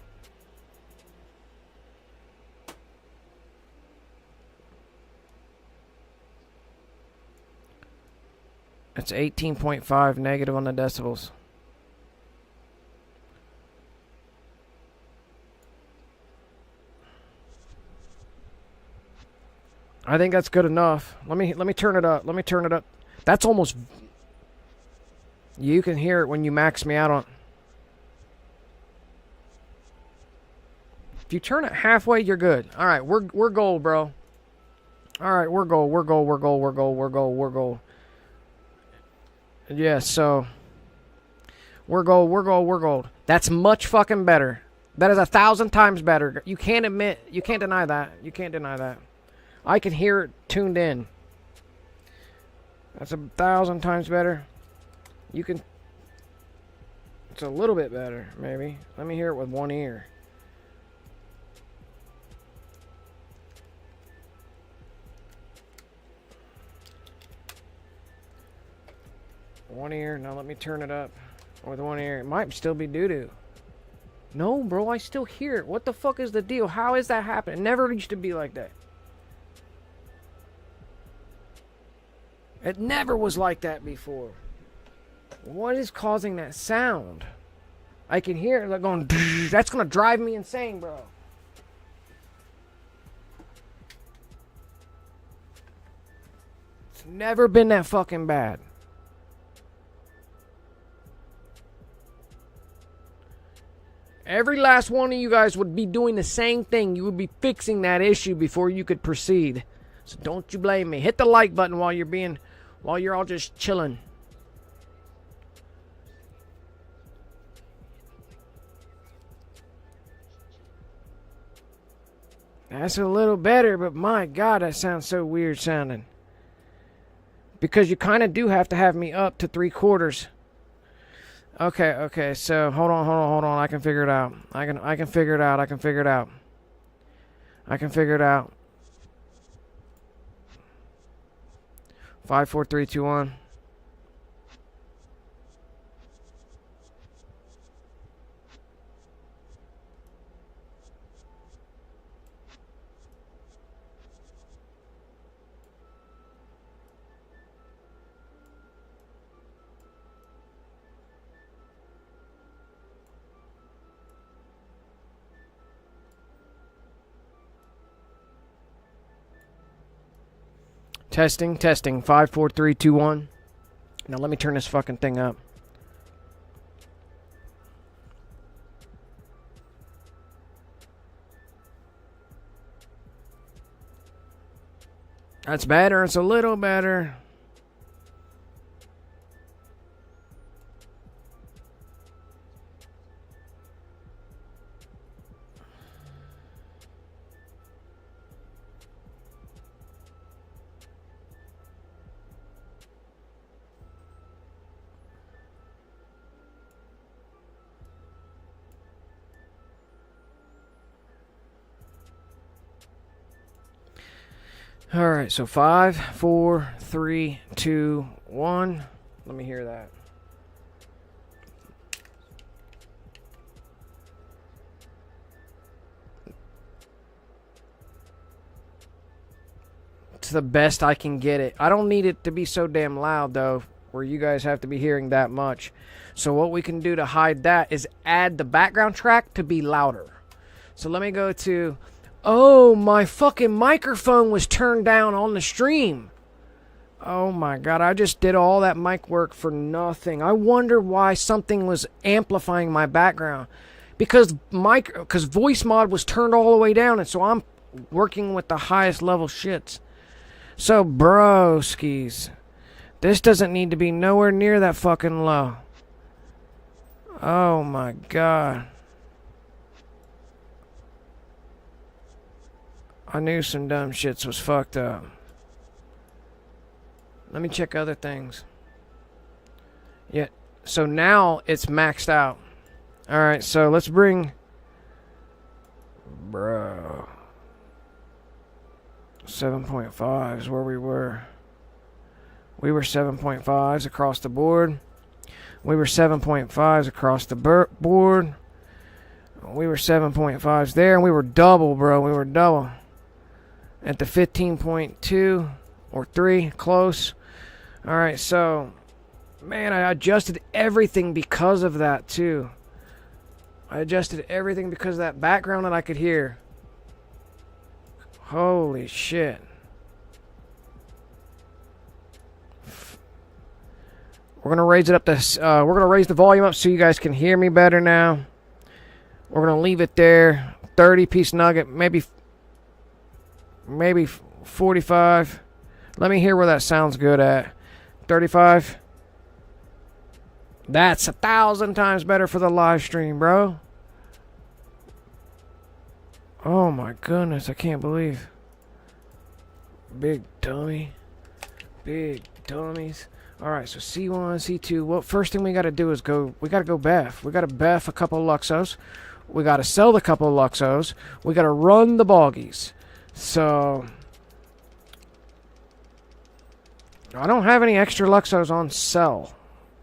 It's 18.5 negative on the decibels. I think that's good enough. Let me turn it up. Let me turn it up. That's almost. You can hear it when you max me out on. If you turn it halfway, you're good. All right, we're gold, bro. All right, we're gold. We're gold. We're gold. We're gold. We're gold. We're gold. Yeah, so we're gold. We're gold. We're gold. That's much fucking better. That is 1,000 times better. You can't admit. You can't deny that. You can't deny that. I can hear it tuned in. That's 1,000 times better. You can. It's a little bit better, maybe. Let me hear it with one ear. One ear. Now let me turn it up with one ear. It might still be doo-doo. No, bro, I still hear it. What the fuck is the deal? How is that happening? It never used to be like that. It never was like that before. What is causing that sound? I can hear it like going. That's gonna drive me insane, bro. It's never been that fucking bad. Every last one of you guys would be doing the same thing. You would be fixing that issue before you could proceed. So don't you blame me. Hit the like button while you're all just chilling. That's a little better, but my God, that sounds so weird sounding. Because you kind of do have to have me up to 3/4. Okay, so hold on. I can figure it out. I can figure it out. I can figure it out. 5, 4, 3, 2, 1. Testing. 5, 4, 3, 2, 1. Now let me turn this fucking thing up. That's better. It's a little better. All right, so 5, 4, 3, 2, 1. Let me hear that. It's the best I can get it. I don't need it to be so damn loud, though, where you guys have to be hearing that much. So what we can do to hide that is add the background track to be louder. So let me go to... Oh, my fucking microphone was turned down on the stream. Oh my God, I just did all that mic work for nothing. I wonder why something was amplifying my background. Because voice mod was turned all the way down, and so I'm working with the highest level shits. So, broskies, this doesn't need to be nowhere near that fucking low. Oh my God. I knew some dumb shits was fucked up. Let me check other things. Yeah, so now it's maxed out. Alright, so let's bring... Bro. 7.5 is where we were. We were 7.5s across the board. We were 7.5s across the board. We were 7.5s there, and we were double, bro. We were double. At the 15.2 or 3, close. All right, so, man, I adjusted everything because of that, too. I adjusted everything because of that background that I could hear. Holy shit. We're going to raise it up to, we're going to raise the volume up so you guys can hear me better now. We're going to leave it there. 30-piece nugget, maybe 45. Let me hear where that sounds good at. 35. That's 1,000 times better for the live stream, bro. Oh my goodness, I can't believe. Big dummy. Big dummies. Alright, so C1, C2. Well, first thing we got to do is we got to go Beth. We got to Beth a couple of Luxos. We got to sell the couple of Luxos. We got to run the boggies. So, I don't have any extra Luxos on sell.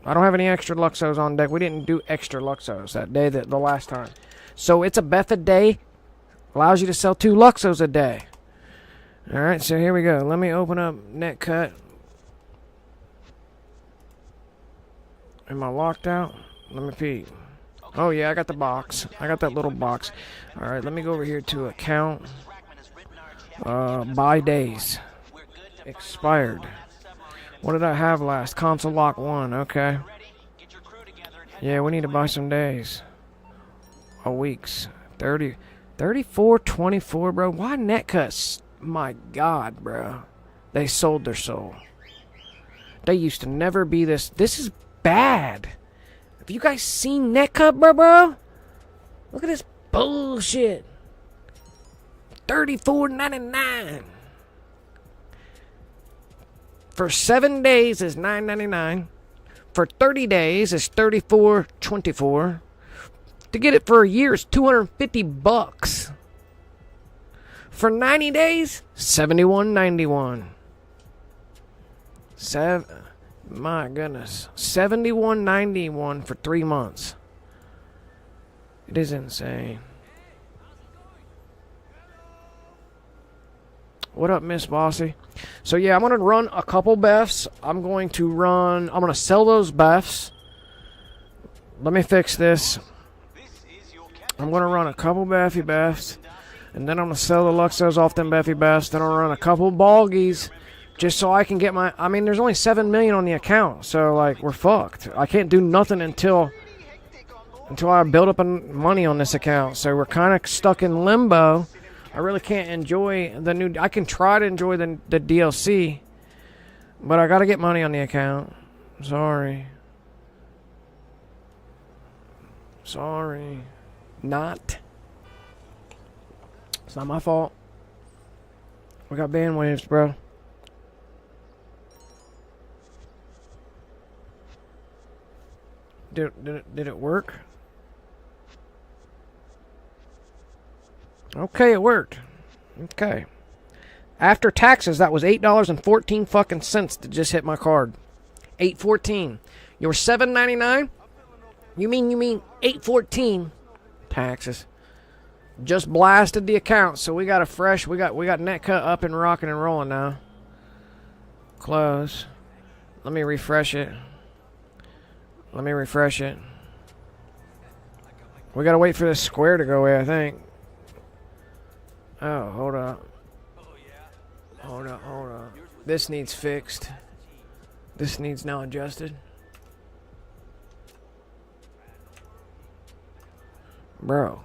I don't have any extra Luxos on deck. We didn't do extra Luxos that day, the last time. So, it's a Beth a day. Allows you to sell 2 Luxos a day. Alright, so here we go. Let me open up NetCut. Am I locked out? Let me peek. Oh yeah, I got the box. I got that little box. Alright, let me go over here to account. Buy days. Expired. What did I have last? Console lock 1, okay. Yeah, we need to buy some days. Weeks. 30. 34.24, bro. Why NetCut? My God, bro. They sold their soul. They used to never be this. This is bad. Have you guys seen NetCut, bro? Look at this bullshit. $34.99. For 7 days is $9.99. For 30 days is $34.24. To get it for a year is $250. For 90 days, $71.91. My goodness. $71.91 for 3 months. It is insane. What up, Miss Bossy? So yeah, I'm going to run a couple Beths. I'm going to sell those Beths. Let me fix this. I'm going to run a couple Beths. And then I'm going to sell the Luxos off them Beffy Beths. Then I'll run a couple Boggies. Just so I can get my... I mean, there's only 7 million on the account. So, like, we're fucked. I can't do nothing until I build up money on this account. So we're kind of stuck in limbo. I really can't enjoy the new... I can try to enjoy the DLC. But I got to get money on the account. Sorry. Not. It's not my fault. We got bandwaves, bro. Did it work? Okay, it worked. Okay. After taxes, that was $8.14 fucking cents to just hit my card. $8.14. You were $7.99? You mean $8.14 taxes? Just blasted the account, so we got a fresh. We got NetCut up and rocking and rolling now. Close. Let me refresh it. We gotta wait for this square to go away, I think. Oh, hold up. Hold up. This needs fixed. This needs now adjusted. Bro.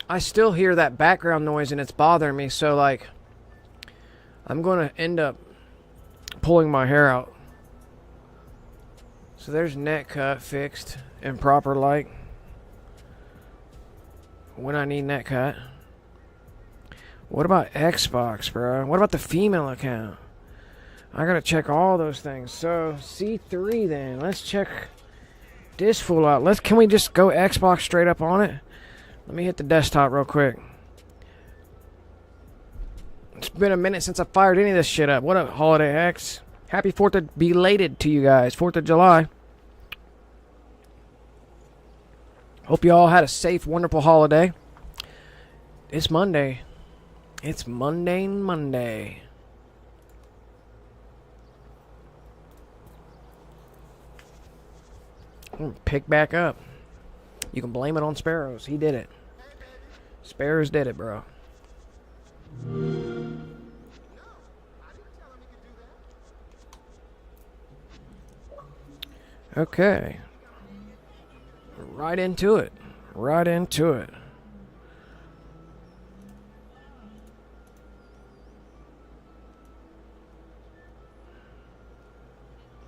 I still hear that background noise and it's bothering me, so like I'm going to end up pulling my hair out. So there's NetCut fixed in proper light when I need NetCut. What about Xbox, bro? What about the female account? I gotta check all those things. So C3 then. Let's check this fool out. Can we just go Xbox straight up on it? Let me hit the desktop real quick. It's been a minute since I fired any of this shit up. What up, Holiday X? Happy 4th of belated to you guys. 4th of July. Hope you all had a safe, wonderful holiday. It's Monday. It's Monday. Pick back up. You can blame it on Sparros. He did it. Sparros did it, bro. Okay. Right into it. Right into it.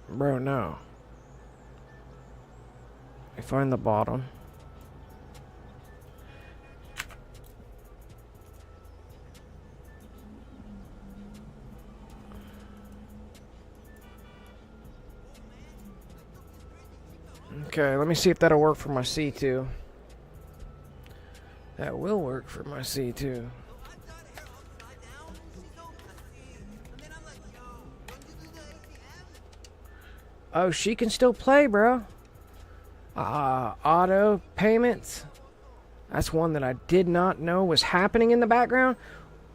Bro, no. I find the bottom. Okay, let me see if that'll work for my C2. That will work for my C2. Oh, she can still play, bro. Auto payments. That's one that I did not know was happening in the background.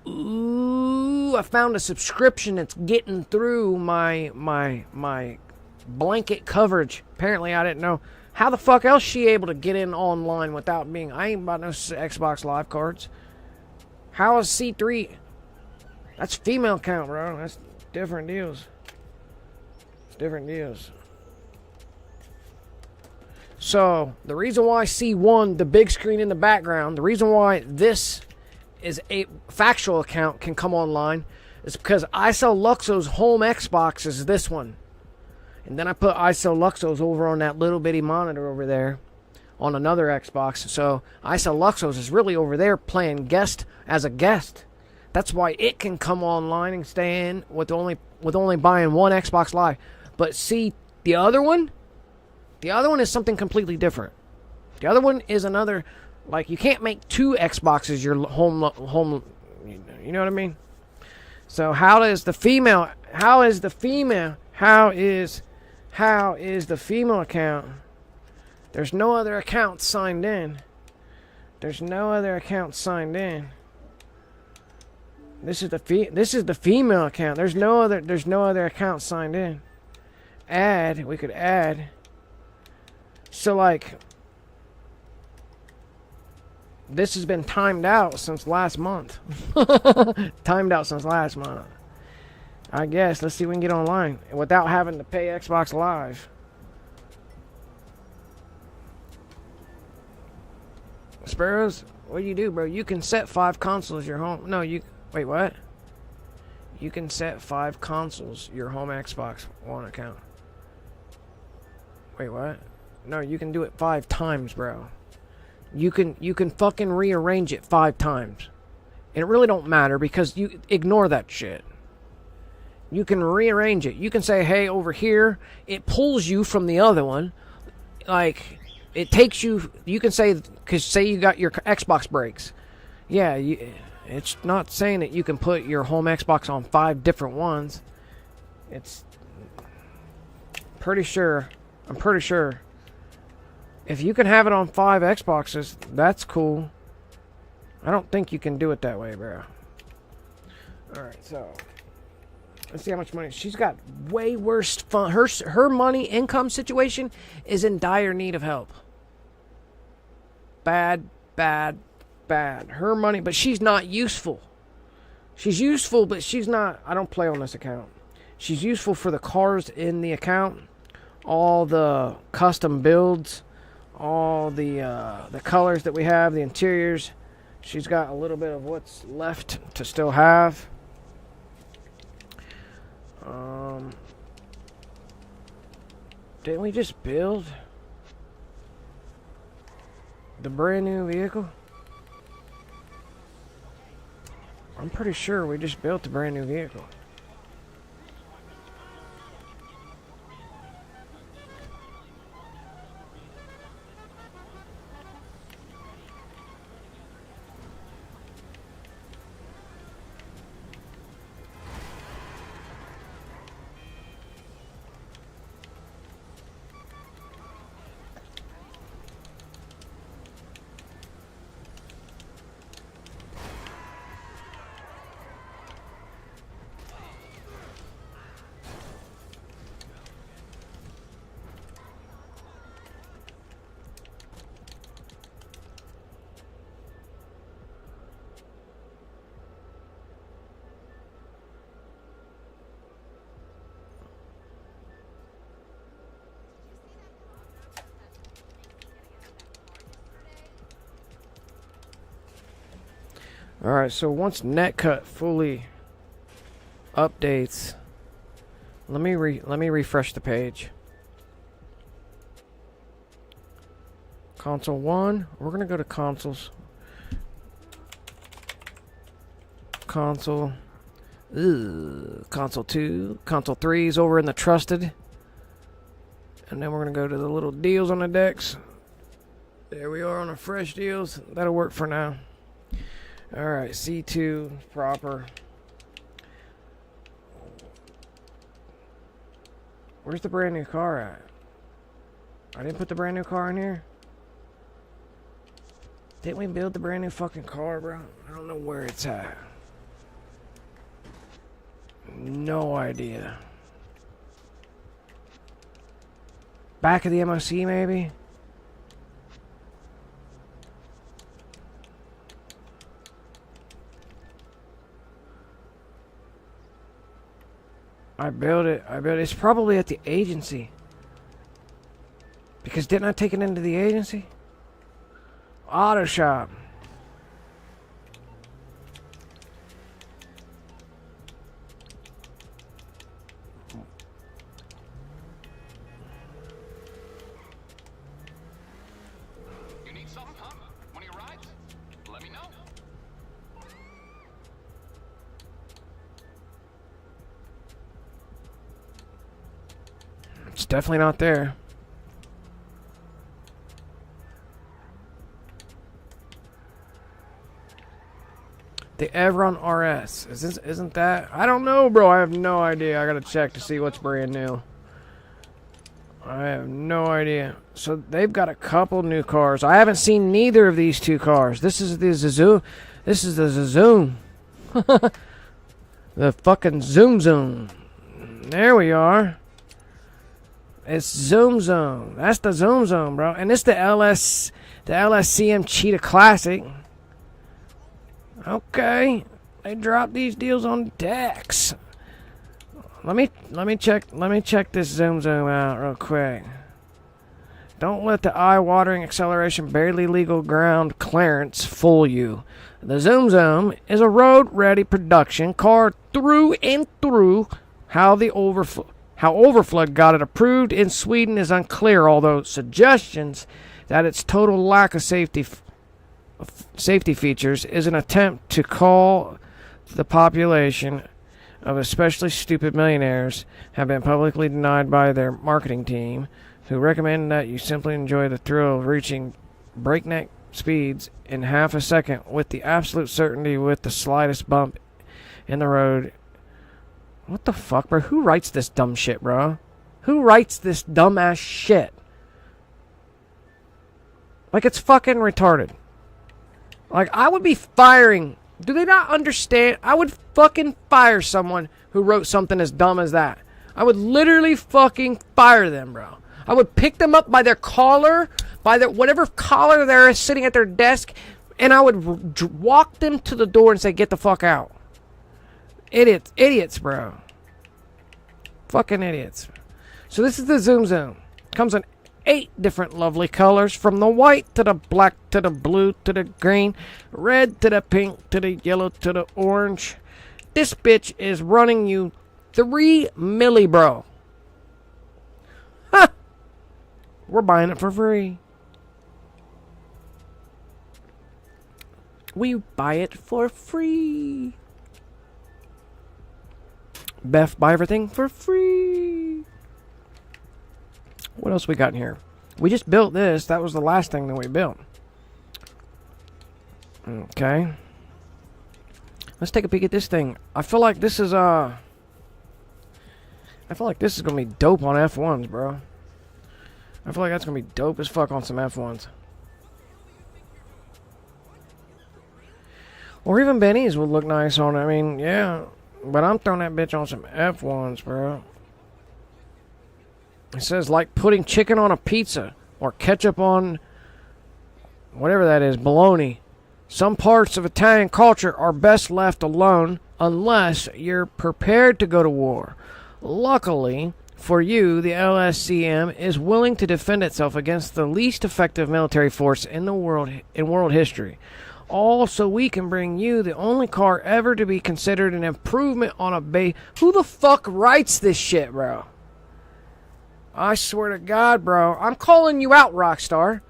Ooh, I found a subscription that's getting through my blanket coverage. Apparently, I didn't know. How the fuck else she able to get in online without being... I ain't about no Xbox Live cards. How is C3... That's female count, bro. That's different deals. It's different deals. So, the reason why C1, the big screen in the background, the reason why this is a factual account can come online is because ∏🡪∏🡪's home Xbox is this one. And then I put ∏🡪⟏'s over on that little bitty monitor over there on another Xbox. So ∏🡪⟏'s is really over there playing guest as a guest. That's why it can come online and stay in with only buying one Xbox Live. But see, the other one is something completely different. The other one is another, like, you can't make two Xboxes your home, you know what I mean? So how is the female account? There's no other account signed in. This is the female account. There's no other account signed in. We could add. So, like, this has been timed out since last month. I guess. Let's see if we can get online without having to pay Xbox Live. Sparros, what do you do, bro? You can set 5 consoles your home. No, you... Wait, what? You can set 5 consoles your home Xbox One account. Wait, what? No, you can do it 5 times, bro. You can fucking rearrange it 5 times. And it really don't matter because you ignore that shit. You can rearrange it. You can say, hey, over here, it pulls you from the other one. Like, it takes you, you can say, because say you got your Xbox breaks. Yeah, it's not saying that you can put your home Xbox on 5 different ones. It's pretty sure, I'm pretty sure. If you can have it on 5 Xboxes, that's cool. I don't think you can do it that way, bro. Alright, so let's see how much money. She's got way worse fun. Her money income situation is in dire need of help. Bad. Her money, but she's not useful. She's useful, but she's not. I don't play on this account. She's useful for the cars in the account, all the custom builds, all the colors that we have, the interiors. She's got a little bit of what's left to still have. Didn't we just build the brand new vehicle? I'm pretty sure we just built the brand new vehicle. Alright, so once netcut fully updates, let me refresh the page. Console 1, we're gonna go to consoles. Console 2, console 3 is over in the trusted. And then we're gonna go to the little deals on the decks. There we are on the fresh deals. That'll work for now. Alright, C2 proper. Where's the brand new car at? I didn't put the brand new car in here? Didn't we build the brand new fucking car, bro? I don't know where it's at. No idea. Back of the MOC, maybe? I built it. It's probably at the agency. Because didn't I take it into the agency? Auto shop. You need something, huh? One of your rides? Let me know. It's definitely not there. The Evron RS. Isn't that? I don't know, bro. I have no idea. I gotta check to see what's brand new. I have no idea. So they've got a couple new cars. I haven't seen neither of these two cars. This is the Zoom. This is the Zoom. The fucking Zoom. There we are. It's Zoom. That's the Zoom, bro. And it's the LSCM Cheetah Classic. Okay. They dropped these deals on decks. Let me check this Zoom out real quick. Don't let the eye-watering acceleration barely legal ground clearance fool you. The Zoom is a road-ready production car through and through. How Overflood got it approved in Sweden is unclear, although suggestions that its total lack of safety features is an attempt to call the population of especially stupid millionaires have been publicly denied by their marketing team, who recommend that you simply enjoy the thrill of reaching breakneck speeds in half a second with the absolute certainty with the slightest bump in the road. What the fuck, bro? Who writes this dumb shit, bro? Who writes this dumbass shit? Like, it's fucking retarded. Like, I would be firing. Do they not understand? I would fucking fire someone who wrote something as dumb as that. I would literally fucking fire them, bro. I would pick them up by their collar, by their whatever collar they're sitting at their desk, and I would walk them to the door and say, get the fuck out. Idiots, bro. Fucking idiots. So this is the Zoom. Comes in 8 different lovely colors, from the white to the black to the blue to the green, red to the pink to the yellow to the orange. This bitch is running you 3 milli, bro. Ha! We're buying it for free. We buy it for free. Beth, buy everything for free. What else we got in here? We just built this. That was the last thing that we built. Okay. Let's take a peek at this thing. I feel like this is gonna be dope on F1s, bro. I feel like that's gonna be dope as fuck on some F1s. Or even Benny's would look nice on it. I mean, yeah. But I'm throwing that bitch on some F1s, bro. It says, like putting chicken on a pizza or ketchup on whatever that is, bologna. Some parts of Italian culture are best left alone unless you're prepared to go to war. Luckily for you, the LSCM is willing to defend itself against the least effective military force in the world history. All so we can bring you the only car ever to be considered an improvement on a base. Who the fuck writes this shit, bro? I swear to God, bro. I'm calling you out, Rockstar.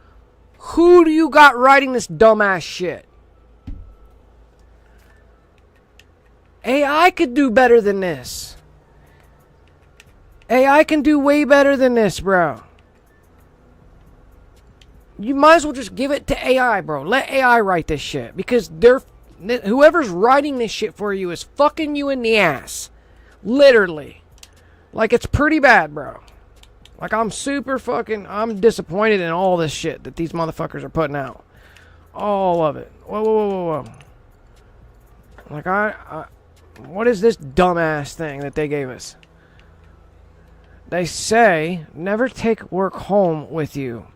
Who do you got writing this dumbass shit? AI could do better than this. AI can do way better than this, bro. You might as well just give it to AI, bro. Let AI write this shit. Because whoever's writing this shit for you is fucking you in the ass. Literally. Like, it's pretty bad, bro. Like, I'm disappointed in all this shit that these motherfuckers are putting out. All of it. Whoa. Like, what is this dumbass thing that they gave us? They say, never take work home with you.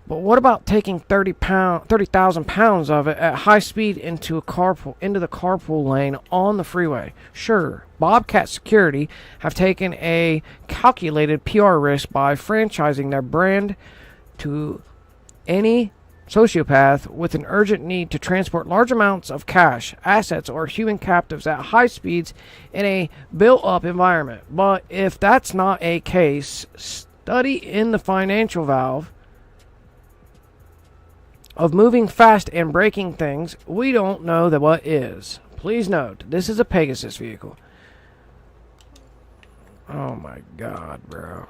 But what about taking 30,000 pounds of it at high speed into the carpool lane on the freeway? Sure, Bobcat Security have taken a calculated PR risk by franchising their brand to any sociopath with an urgent need to transport large amounts of cash, assets, or human captives at high speeds in a built-up environment. But if that's not a case, study in the financial valve of moving fast and breaking things, we don't know that what is. Please note, this is a Pegasus vehicle. Oh my God, bro.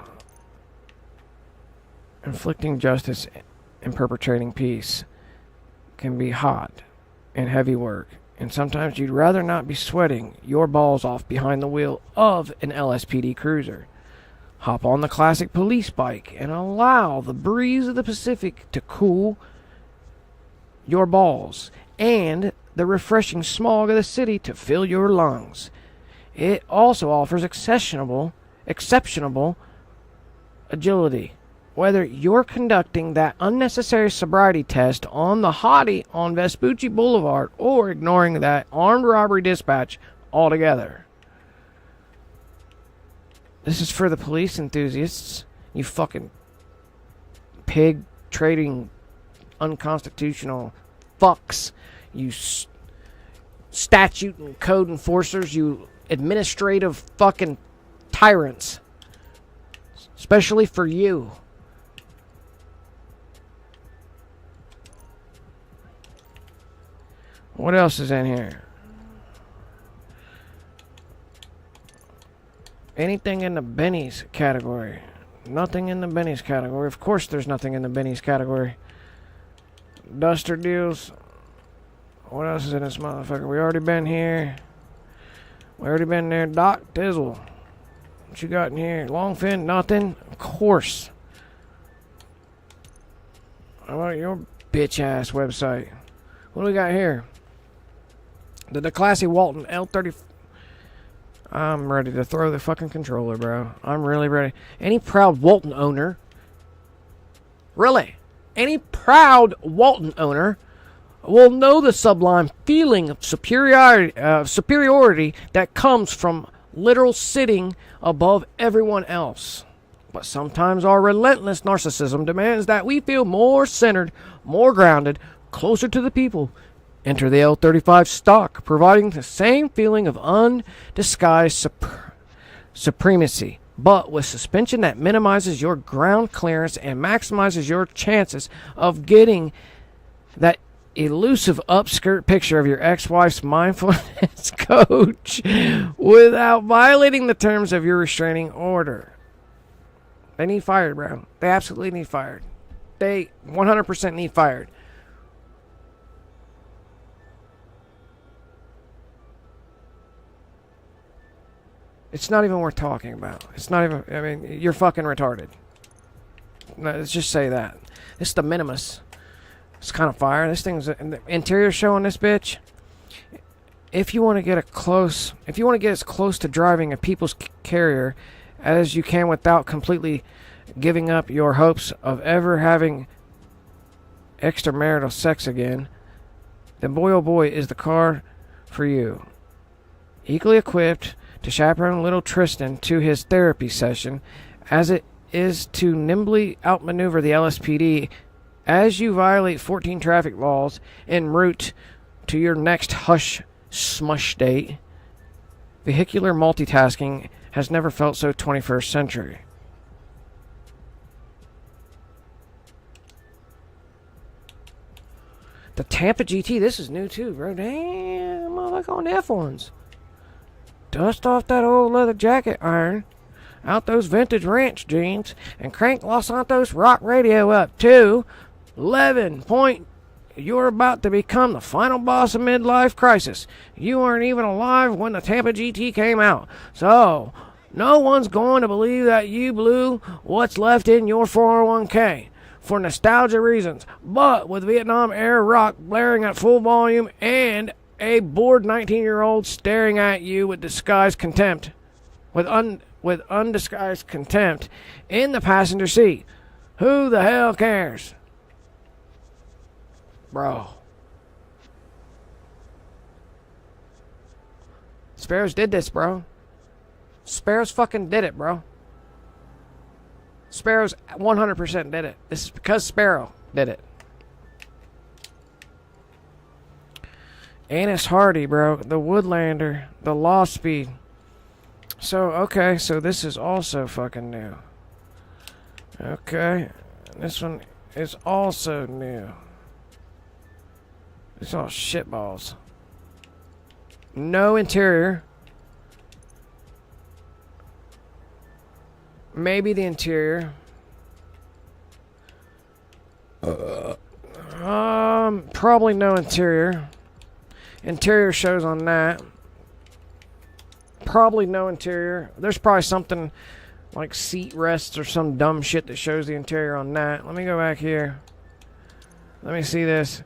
Inflicting justice and perpetrating peace can be hot and heavy work, and sometimes you'd rather not be sweating your balls off behind the wheel of an LSPD cruiser. Hop on the classic police bike and allow the breeze of the Pacific to cool your balls and the refreshing smog of the city to fill your lungs. It also offers exceptional agility. Whether you're conducting that unnecessary sobriety test on the hottie on Vespucci Boulevard or ignoring that armed robbery dispatch altogether. This is for the police enthusiasts, you fucking pig trading unconstitutional fucks, you statute and code enforcers, you administrative fucking tyrants. Especially for you. What else is in here? Anything in the Benny's category? Nothing in the Benny's category. Of course there's nothing in the Benny's category. Duster deals. What else is in this motherfucker? We already been here. We already been there. Doc Dizzle. What you got in here? Longfin? Nothing? Of course. How about your bitch ass website? What do we got here? The classy Walton L30. I'm ready to throw the fucking controller, bro. I'm really ready. Any proud Walton owner. Really? Any proud Walton owner will know the sublime feeling of superiority that comes from literal sitting above everyone else. But sometimes our relentless narcissism demands that we feel more centered, more grounded, closer to the people. Enter the L35 stock, providing the same feeling of undisguised supremacy, but with suspension that minimizes your ground clearance and maximizes your chances of getting that elusive upskirt picture of your ex-wife's mindfulness coach without violating the terms of your restraining order. They need fired, bro. They absolutely need fired. They 100% need fired. It's not even worth talking about. It's not even, I mean, you're fucking retarded. Let's just say that. It's the Minimus. It's kind of fire. This thing's the interior show on this bitch. If you want to get as close to driving a people's carrier as you can without completely giving up your hopes of ever having extramarital sex again, then boy oh boy is the car for you. Equally equipped to chaperone little Tristan to his therapy session, as it is to nimbly outmaneuver the LSPD As you violate 14 traffic laws en route to your next hush smush date, vehicular multitasking has never felt so 21st century. The Tampa GT, this is new too, bro. Damn, motherfucker on the F1s. Dust off that old leather jacket iron, out those vintage ranch jeans, and crank Los Santos rock radio up to 11 point. You're about to become the final boss of midlife crisis. You weren't even alive when the Tampa GT came out. So, no one's going to believe that you blew what's left in your 401k. For nostalgia reasons, but with Vietnam era rock blaring at full volume and a bored 19-year-old staring at you with disguised contempt, with undisguised contempt in the passenger seat. Who the hell cares? Bro. Sparros did this, bro. Sparros fucking did it, bro. Sparros 100% did it. This is because Sparrow did it. Annis Hardy, bro. The Woodlander. The Law Speed. So, okay. So this is also fucking new. Okay. This one is also new. It's all shitballs. No interior. Maybe the interior. Probably no interior. Interior shows on that. Probably no interior. There's probably something like seat rests or some dumb shit that shows the interior on that. Let me go back here. Let me see this.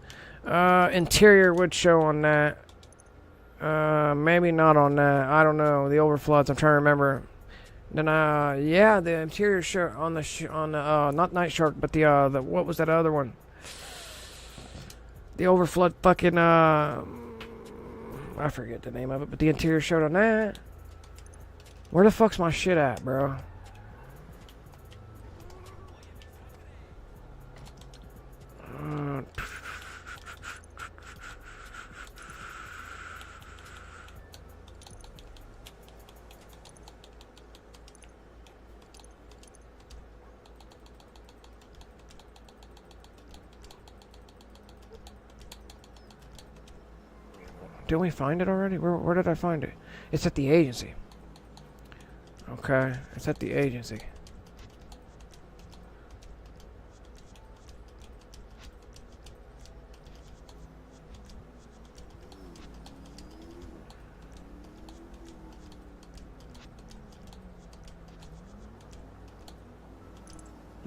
Interior would show on that. Maybe not on that. I don't know. The overfloods. I'm trying to remember. Then, yeah, the interior shirt on the not Night Shark, but the what was that other one? The overflood fucking, I forget the name of it, but the interior showed on that. Where the fuck's my shit at, bro? Did we find it already? Where did I find it? It's at the agency. Okay, it's at the agency.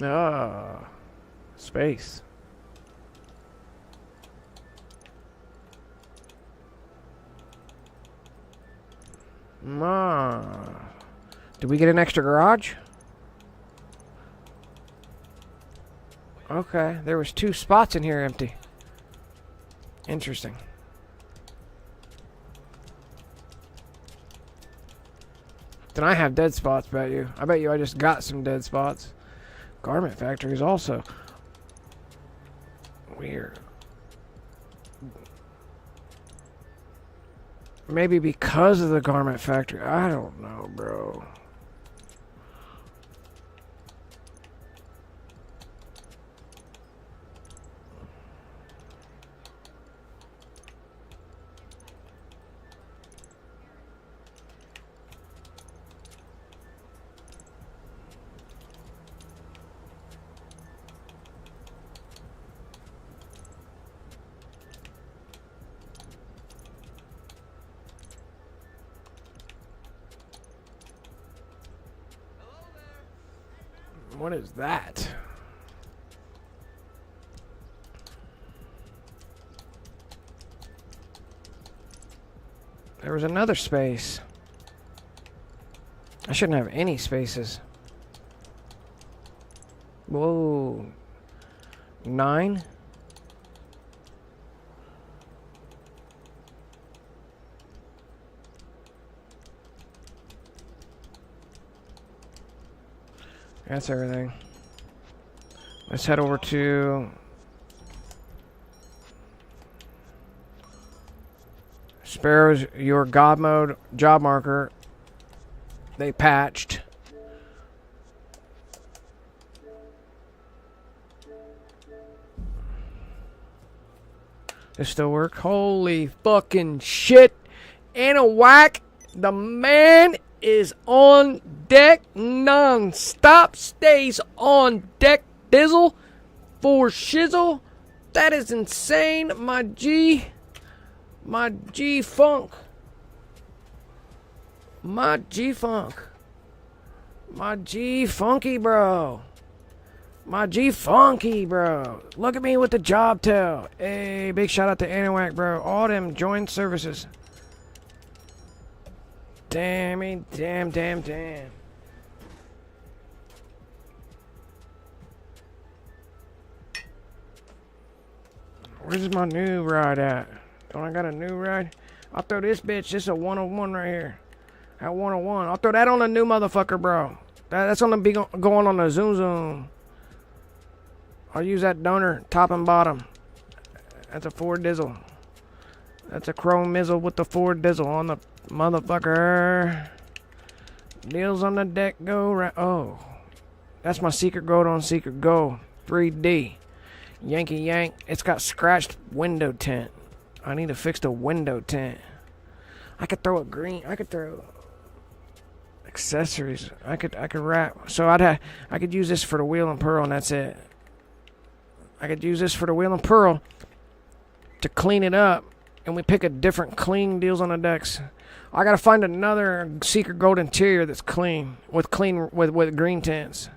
Ah, space. Did we get an extra garage? Okay, there was 2 spots in here empty. Interesting. Then I have dead spots, bet you. I bet you I just got some dead spots. Garment factories also. Weird. Maybe because of the garment factory. I don't know, bro. What is that? There was another space. I shouldn't have any spaces. Whoa. 9? That's everything. Let's head over to Sparrows, your God mode job marker. They patched. This still work? Holy fucking shit. ₕ💏, the man is on deck non-stop. Stays on deck. Dizzle for shizzle. That is insane. My G funk. My G funk. My G funky bro. My G funky bro. Look at me with the job tail. Hey, big shout out to ₕ💏, bro. All them joint services. Damn. Where's my new ride at? Don't I got a new ride? I'll throw this bitch. This is a 101 right here. At 101. I'll throw that on a new motherfucker, bro. That's gonna be going on the zoom. I'll use that donor top and bottom. That's a Ford Dizzle. That's a chrome mizzle with the Ford Dizzle on the motherfucker. Deals on the deck go right. Oh, that's my secret gold on secret gold 3D. Yankee yank. It's got scratched window tint. I need to fix the window tint. I could throw a green. I could throw accessories. I could wrap. So I could use this for the wheel and pearl, and that's it. I could use this for the wheel and pearl to clean it up, and we pick a different clean deals on the decks. I gotta find another secret gold interior that's clean with green tints,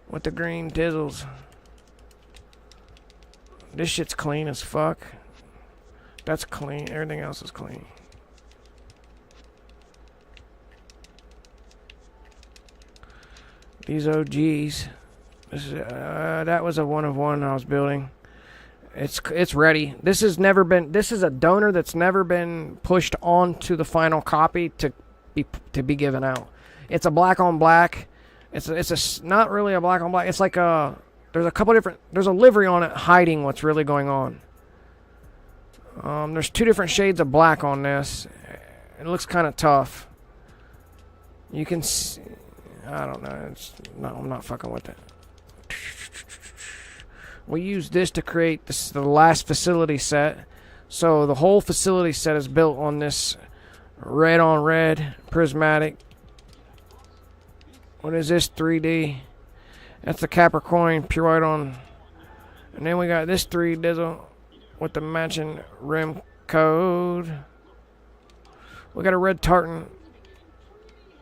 with the green dizzles. This shit's clean as fuck. That's clean. Everything else is clean. These OGs. This is, that was a 1 of 1 I was building. It's ready. This is a donor that's never been pushed onto the final copy to be given out. It's a black on black. It's not really a black on black. It's like there's a couple different, there's a livery on it hiding what's really going on. There's 2 different shades of black on this. It looks kind of tough. You can see, I don't know. I'm not fucking with it. We use this to create the last facility set. So the whole facility set is built on this red on red prismatic. What is this 3D? That's the Capricorn pure white on. And then we got this 3 dizzle with the matching rim code. We got a red tartan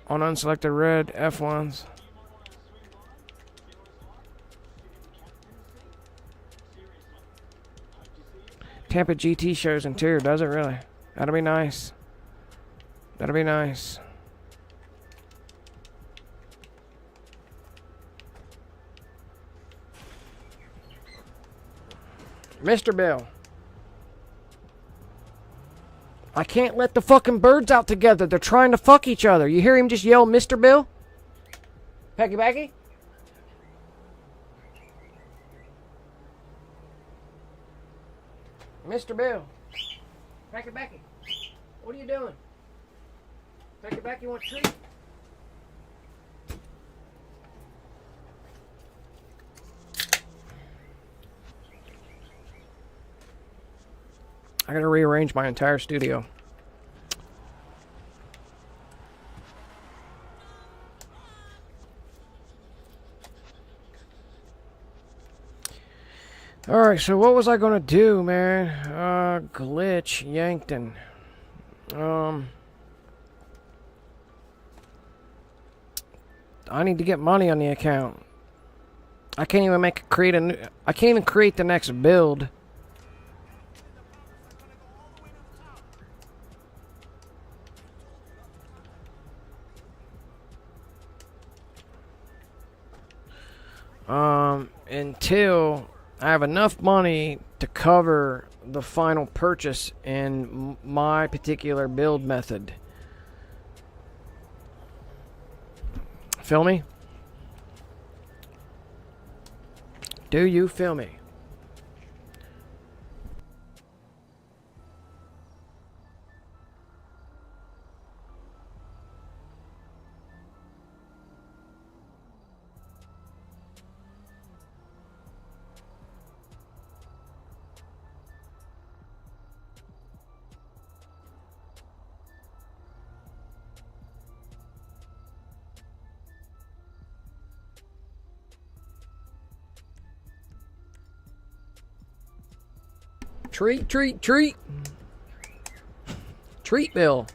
on unselected red F1s. Tampa GT shows interior, does it really? That'll be nice. That'll be nice. Mr. Bill. I can't let the fucking birds out together. They're trying to fuck each other. You hear him just yell, Mr. Bill? Pecky Becky? Mr. Bill. Pecky Becky. What are you doing? Pecky Becky, want a treat? I gotta rearrange my entire studio. Alright, so what was I gonna do, man? ₕ💏 I need to get money on the account. I can't even I can't even create the next build. Until I have enough money to cover the final purchase in my particular build method. Feel me? Do you feel me? Treat, treat, treat. Treat bill.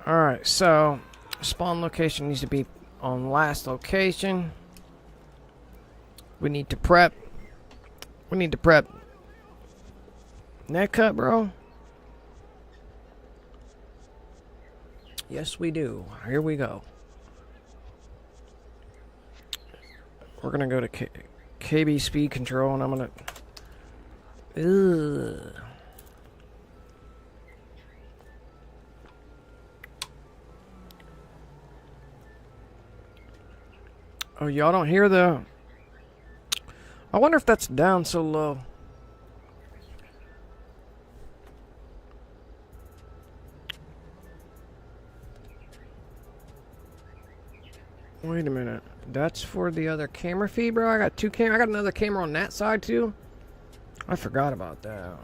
Alright, so spawn location needs to be on last location. We need to prep. We need to prep net cut, bro. Yes, we do. Here we go. We're gonna go to KB speed control, and I'm gonna. Ugh. Oh, y'all don't hear the... I wonder if that's down so low. Wait a minute. That's for the other camera feed, bro? I got two cam. I got another camera on that side, too? I forgot about that.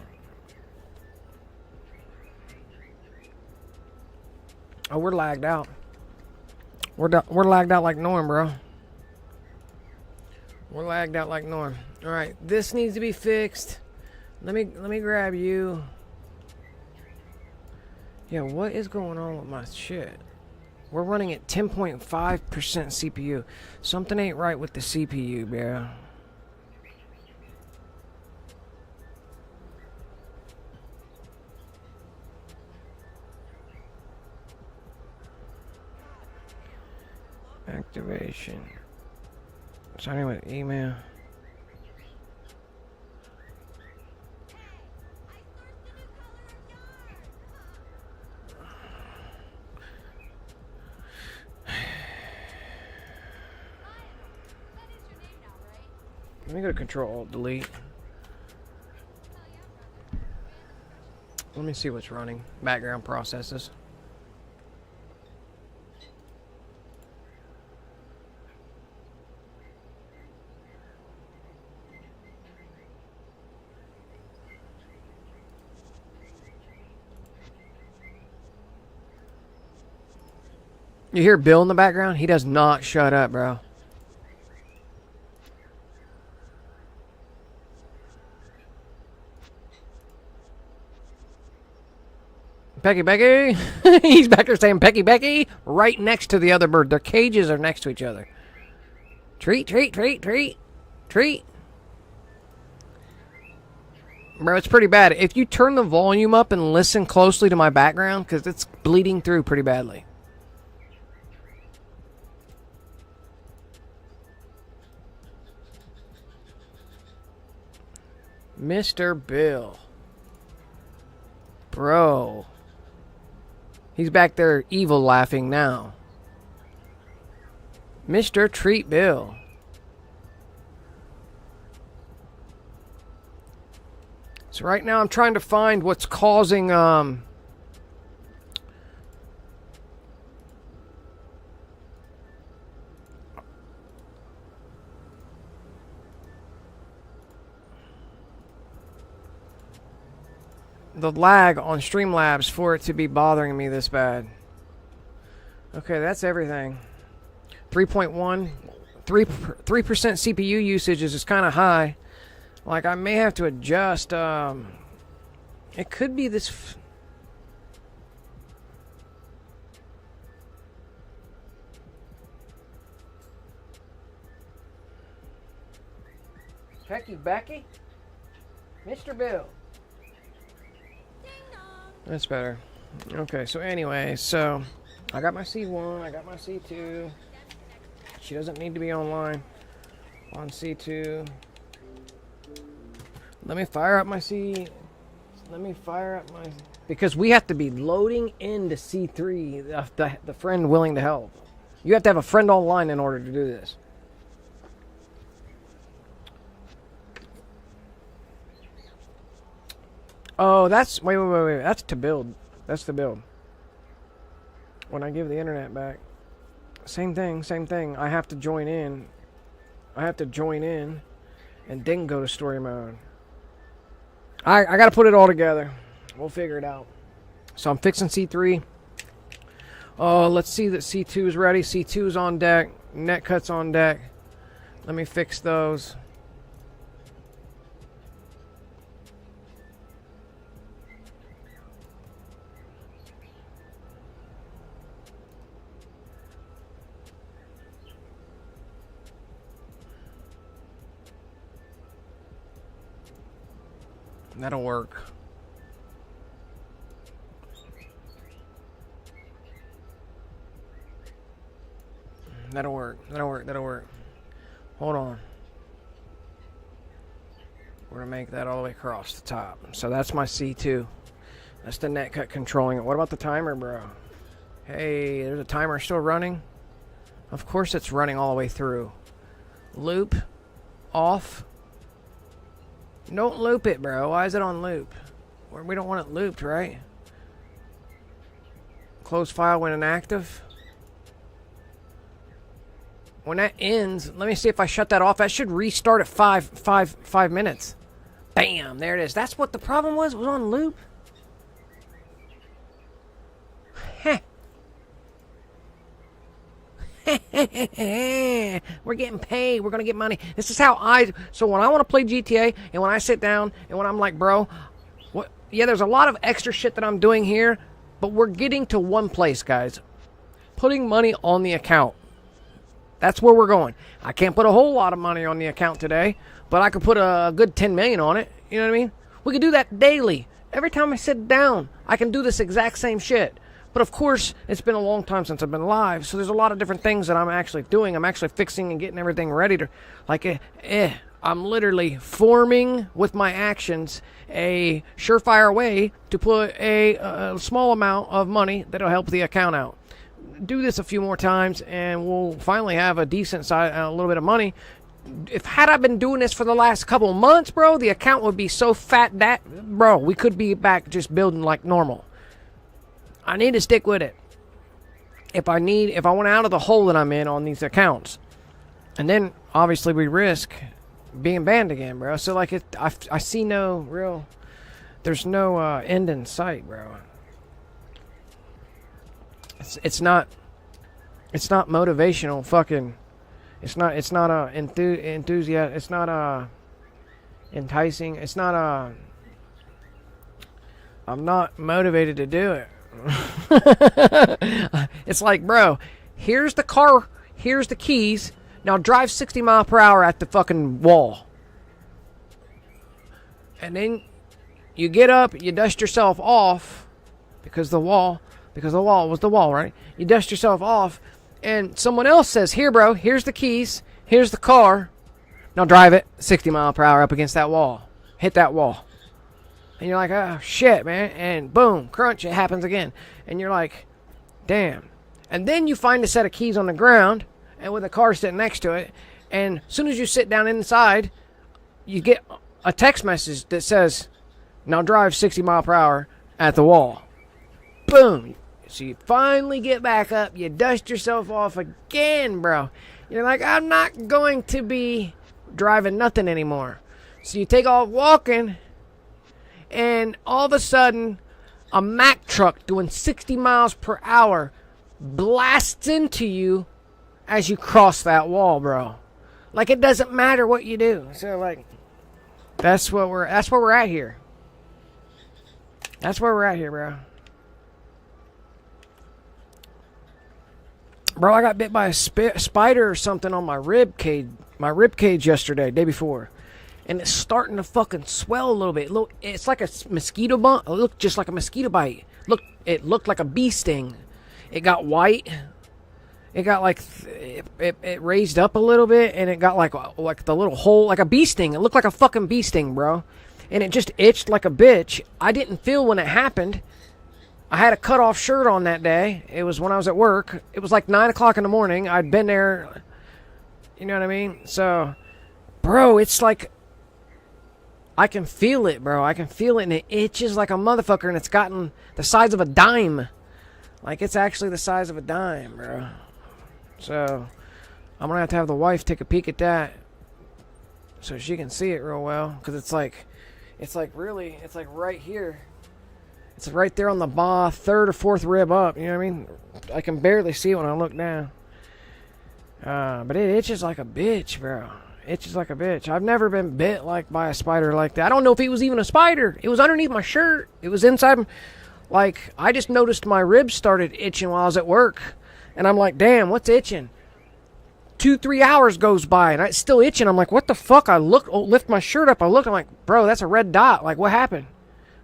Oh, we're lagged out. We're lagged out like norm, bro. We're lagged out like norm. All right, this needs to be fixed. Let me grab you. Yeah, what is going on with my shit? We're running at 10.5% CPU. Something ain't right with the CPU, bro. Activation. Starting with email. Let me go to Control-Alt-Delete. Let me see what's running. Background processes. You hear Bill in the background? He does not shut up, bro. Becky. He's back there saying Becky, right next to the other bird. Their cages are next to each other. Treat. Bro, it's pretty bad. If you turn the volume up and listen closely to my background, because it's bleeding through pretty badly. Mr. Bill. Bro. He's back there evil laughing now. Mr. Treat Bill. So right now I'm trying to find what's causing the lag on Streamlabs for it to be bothering me this bad. Okay, that's everything. 3.1, 3% CPU usage is kind of high. Like, I may have to adjust. It could be this. Becky? Mr. Bill. That's better. Okay, so anyway, so I got my C1, I got my C2. She doesn't need to be online on C2. Let me fire up my because we have to be loading into C3 the friend willing to help. You have to have a friend online in order to do this. Oh, that's... Wait. That's to build. That's to build. When I give the internet back. Same thing. I have to join in. And then go to story mode. I gotta put it all together. We'll figure it out. So I'm fixing C3. Oh, let's see that C2 is ready. C2 is on deck. Net cuts on deck. Let me fix those. That'll work. That'll work. That'll work. That'll work. Hold on. We're going to make that all the way across the top. So that's my C2. That's the net cut controlling it. What about the timer, bro? Hey, there's a timer still running. Of course it's running all the way through. Loop. Off. Don't loop it, bro. Why is it on loop? We don't want it looped, right? Close file when inactive. When that ends, let me see if I shut that off. That should restart at 5 minutes. Bam, there it is. That's what the problem was. It was on loop. Heh. We're getting paid. We're gonna get money. This is how so when I want to play GTA and when I sit down and when I'm like, bro, what? Yeah, there's a lot of extra shit that I'm doing here, but we're getting to one place, guys. Putting money on the account. That's where we're going. I can't put a whole lot of money on the account today, but I could put a good 10 million on it. You know what I mean? We could do that daily. Every time I sit down, I can do this exact same shit. But of course, it's been a long time since I've been live, so there's a lot of different things that I'm actually doing. I'm actually fixing and getting everything ready to, like, I'm literally forming with my actions a surefire way to put a small amount of money that'll help the account out. Do this a few more times, and we'll finally have a decent size, a little bit of money. Had I been doing this for the last couple of months, bro, the account would be so fat that, bro, we could be back just building like normal. I need to stick with it. If I want out of the hole that I'm in on these accounts, and then obviously we risk being banned again, bro. So like I see no real. There's no end in sight, bro. It's not motivational. Fucking. It's not enthusiasm. It's not enticing. It's not I'm not motivated to do it. It's like, bro, here's the car, here's the keys, now drive 60 miles per hour at the fucking wall. And then you get up, you dust yourself off, because the wall was the wall, right? You dust yourself off, and someone else says, here, bro, here's the keys, here's the car, now drive it 60 miles per hour up against that wall. Hit that wall. And you're like, oh, shit, man. And boom, crunch, it happens again. And you're like, damn. And then you find a set of keys on the ground, and with a car sitting next to it. And as soon as you sit down inside, you get a text message that says, now drive 60 miles per hour at the wall. Boom. So you finally get back up. You dust yourself off again, bro. You're like, I'm not going to be driving nothing anymore. So you take off walking. And all of a sudden, a Mack truck doing 60 miles per hour blasts into you as you cross that wall, bro. Like, it doesn't matter what you do. So, like, that's where we're at here. That's where we're at here, bro. Bro, I got bit by a spider or something on my rib cage yesterday, day before. And it's starting to fucking swell a little bit. Look, it's like a mosquito bite. It looked just like a mosquito bite. Look, it looked like a bee sting. It got white. It got like it raised up a little bit, and it got like the little hole, like a bee sting. It looked like a fucking bee sting, bro. And it just itched like a bitch. I didn't feel when it happened. I had a cut off shirt on that day. It was when I was at work. It was like 9 o'clock in the morning. I'd been there. You know what I mean? So, bro, it's like. I can feel it, bro. I can feel it, and it itches like a motherfucker, and it's gotten the size of a dime. Like, it's actually the size of a dime, bro. So, I'm going to have the wife take a peek at that so she can see it real well, because it's like right here. It's right there on the third or fourth rib up. You know what I mean? I can barely see it when I look down. But it itches like a bitch, bro. Itches like a bitch. I've never been bit like by a spider like that. I don't know if it was even a spider. It was underneath my shirt. It was inside. Like, I just noticed my ribs started itching while I was at work. And I'm like, damn, what's itching? 2-3 hours goes by and it's still itching. I'm like, what the fuck? I lift my shirt up. I look. I'm like, bro, that's a red dot. Like, what happened?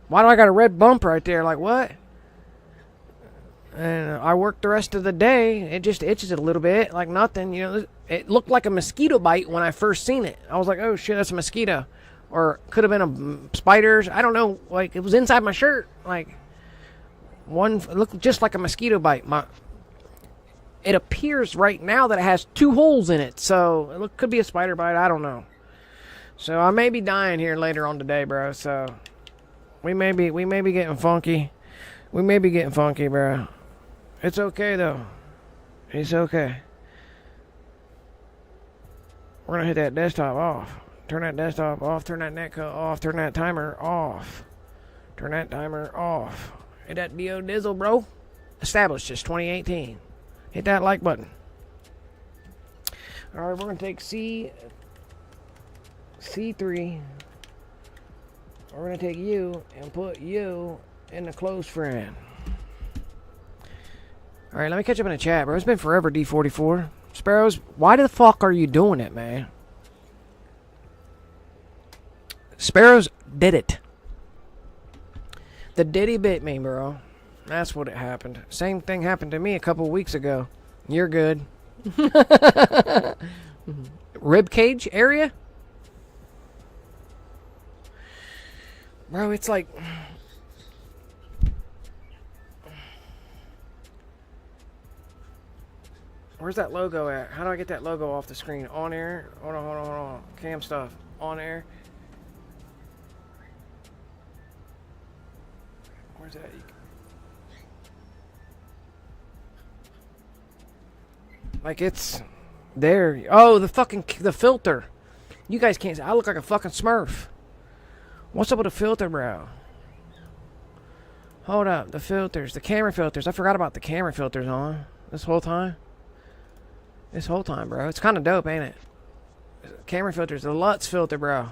Why do I got a red bump right there? Like, what? And I worked the rest of the day. It just itches a little bit, like nothing. You know, it looked like a mosquito bite when I first seen it. I was like, oh shit, that's a mosquito, or could have been a spider's. I don't know. Like, it was inside my shirt. Like, it looked just like a mosquito bite. It appears right now that it has 2 holes in it, so it could be a spider bite. I don't know. So I may be dying here later on today, bro. So we may be getting funky. We may be getting funky, bro. It's okay, though. It's okay. We're going to hit that desktop off. Turn that desktop off. Turn that netcode off. Turn that timer off. Turn that timer off. Hit that DO Dizzle, bro. Established just 2018. Hit that like button. All right, we're going to take C3. We're going to take you and put you in the close friend. All right, let me catch up in the chat, bro. It's been forever, D44. Sparrows, why the fuck are you doing it, man? Sparrows did it. The diddy bit me, bro. That's what it happened. Same thing happened to me a couple weeks ago. You're good. Rib cage area? Bro, it's like... Where's that logo at? How do I get that logo off the screen? On air? Hold on. Cam stuff. On air. Where's that? Like, it's there. Oh, the filter. You guys can't see. I look like a fucking Smurf. What's up with the filter, bro? Hold up. The filters. The camera filters. I forgot about the camera filters on this whole time. This whole time, bro. It's kind of dope, ain't it? Camera filters. The Lutz filter, bro.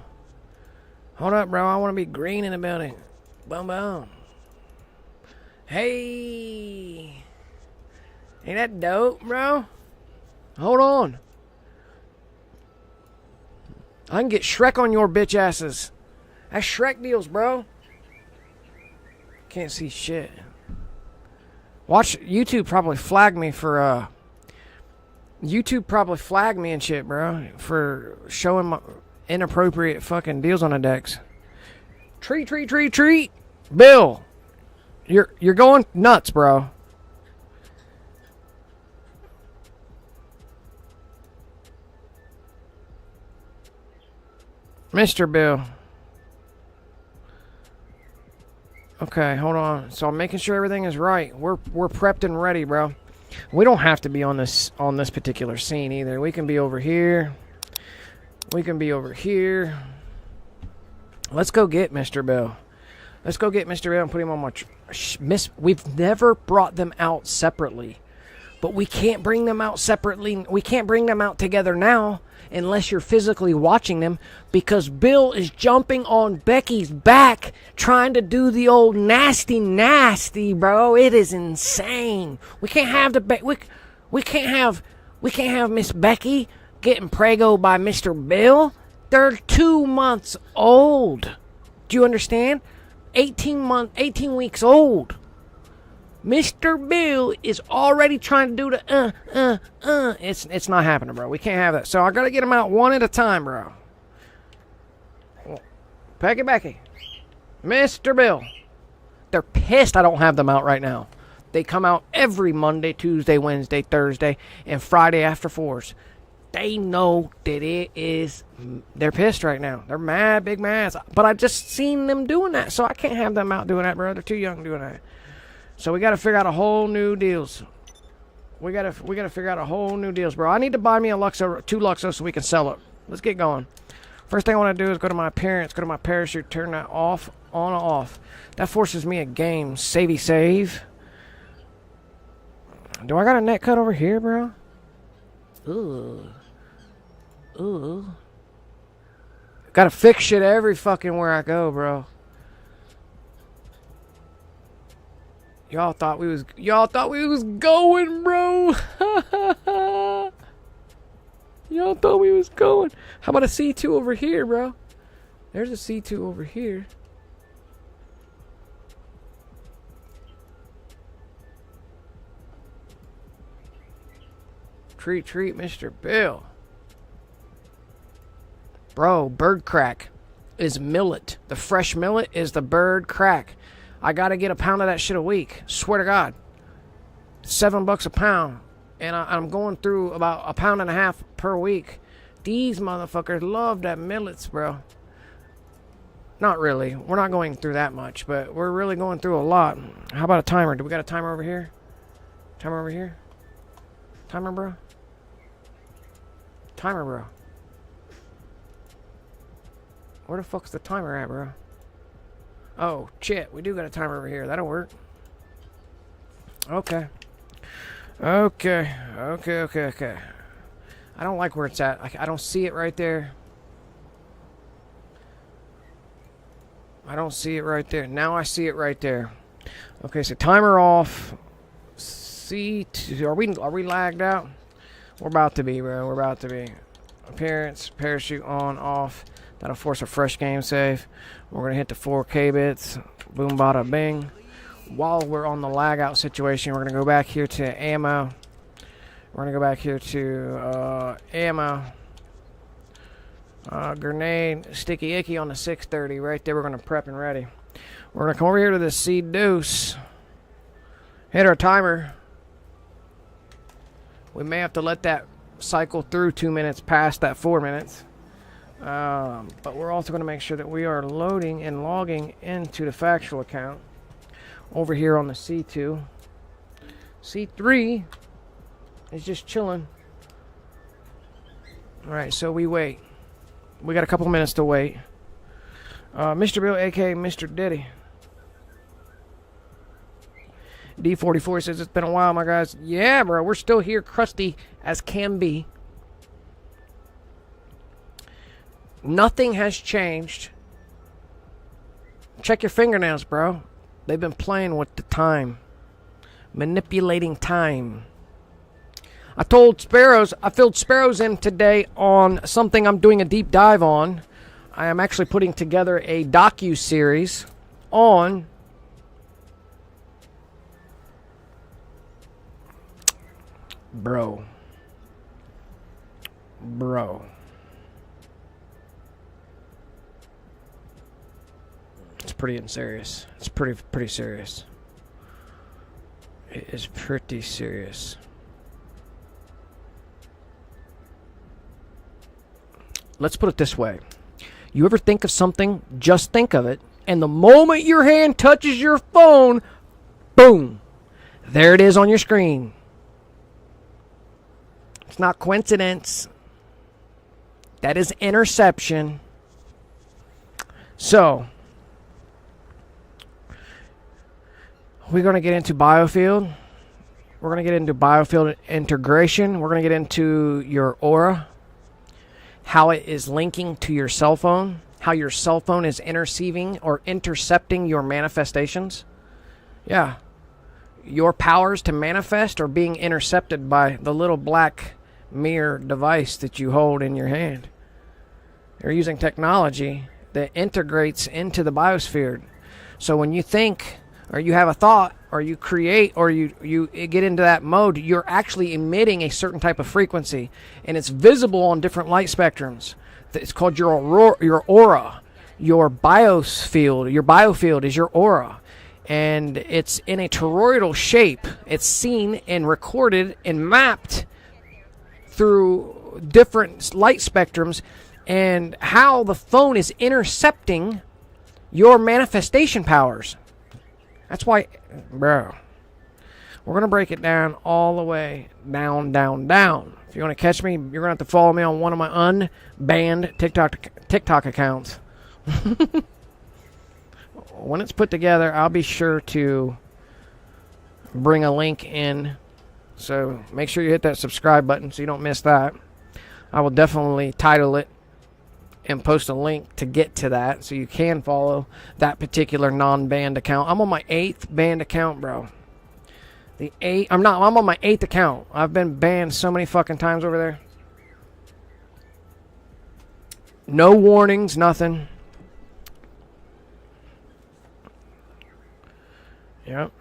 Hold up, bro. I want to be green in the building. Boom, boom. Hey. Ain't that dope, bro? Hold on. I can get Shrek on your bitch asses. That's Shrek deals, bro. Can't see shit. Watch. YouTube probably flagged me for, YouTube probably flagged me and shit, bro, for showing my inappropriate fucking deals on the decks. Treat. Bill, you're going nuts, bro. Mr. Bill. Okay, hold on. So I'm making sure everything is right. We're prepped and ready, bro. We don't have to be on this particular scene either. We can be over here. We can be over here. Let's go get Mr. Bill. Let's go get Mr. Bill and put him on my... We've never brought them out separately. But we can't bring them out separately. We can't bring them out together now unless you're physically watching them, because Bill is jumping on Becky's back trying to do the old nasty, bro. It is insane. We can't have we can't have Miss Becky getting prego by Mr. Bill. They're 2 months old. Do you understand? 18 weeks old. Mr. Bill is already trying to do the It's not happening, bro. We can't have that. So I gotta get them out one at a time, bro. Becky. Mr. Bill. They're pissed I don't have them out right now. They come out every Monday, Tuesday, Wednesday, Thursday, and Friday after 4s. They know that they're pissed right now. They're mad, big mad. But I just seen them doing that, so I can't have them out doing that, bro. They're too young doing that. So we got to figure out a whole new deals. We got to figure out a whole new deals, bro. I need to buy me a Luxo, 2 Luxos so we can sell it. Let's get going. First thing I want to do is go to my appearance, go to my parachute, turn that off, on or off. That forces me a game. Savey save. Do I got a net cut over here, bro? Ooh. Ooh. Gotta fix shit every fucking where I go, bro. Y'all thought we was going, bro. Y'all thought we was going. How about a C2 over here, bro? There's a C2 over here. Treat, Mr. Bill. Bro, bird crack is millet. The fresh millet is the bird crack. I gotta get a pound of that shit a week. Swear to God. $7 a pound. And I'm going through about a pound and a half per week. These motherfuckers love that millets, bro. Not really. We're not going through that much, but we're really going through a lot. How about a timer? Do we got a timer over here? Timer over here? Timer, bro? Timer, bro. Where the fuck's the timer at, bro? Oh, shit. We do got a timer over here. That'll work. Okay. Okay. I don't like where it's at. I don't see it right there. I don't see it right there. Now I see it right there. Okay, so timer off. C2. Are we lagged out? We're about to be, bro. We're about to be. Appearance, parachute on, off. That'll force a fresh game save. We're going to hit the 4K bits. Boom, bada, bing. While we're on the lag out situation, we're going to go back here to ammo. We're going to go back here to ammo. Grenade, sticky icky on the 630. Right there, we're going to prep and ready. We're going to come over here to the C deuce. Hit our timer. We may have to let that cycle through 2 minutes past that 4 minutes. But we're also going to make sure that we are loading and logging into the factual account over here on the C2. C3 is just chilling. Alright, so we wait. We got a couple minutes to wait. Mr. Bill, aka Mr. Diddy. D44 says it's been a while, my guys. Yeah, bro, we're still here, crusty as can be. Nothing has changed. Check your fingernails, bro. They've been playing with the time. Manipulating time. I filled Sparros in today on something I'm doing a deep dive on. I am actually putting together a docu-series on Bro. It's pretty serious. It's pretty serious. It is pretty serious. Let's put it this way. You ever think of something, just think of it, and the moment your hand touches your phone, boom, there it is on your screen. It's not coincidence. That is interception. So, we're going to get into biofield. We're going to get into biofield integration. We're going to get into your aura. How it is linking to your cell phone. How your cell phone is interceiving or intercepting your manifestations. Yeah. Your powers to manifest are being intercepted by the little black mirror device that you hold in your hand. They're using technology that integrates into the biosphere. So when you think, or you have a thought, or you create, or you get into that mode, you're actually emitting a certain type of frequency, and it's visible on different light spectrums. It's called your aura. Your biofield. Your biofield is your aura, and it's in a toroidal shape. It's seen and recorded and mapped through different light spectrums, and how the phone is intercepting your manifestation powers. That's why, bro, we're going to break it down all the way down. If you want to catch me, you're going to have to follow me on one of my unbanned TikTok accounts. when it's put together, I'll be sure to bring a link in. So make sure you hit that subscribe button so you don't miss that. I will definitely title it and post a link to get to that so you can follow that particular non-banned account. I'm on my 8th banned account, bro. I'm on my 8th account. I've been banned so many fucking times over there. No warnings, nothing. Yep.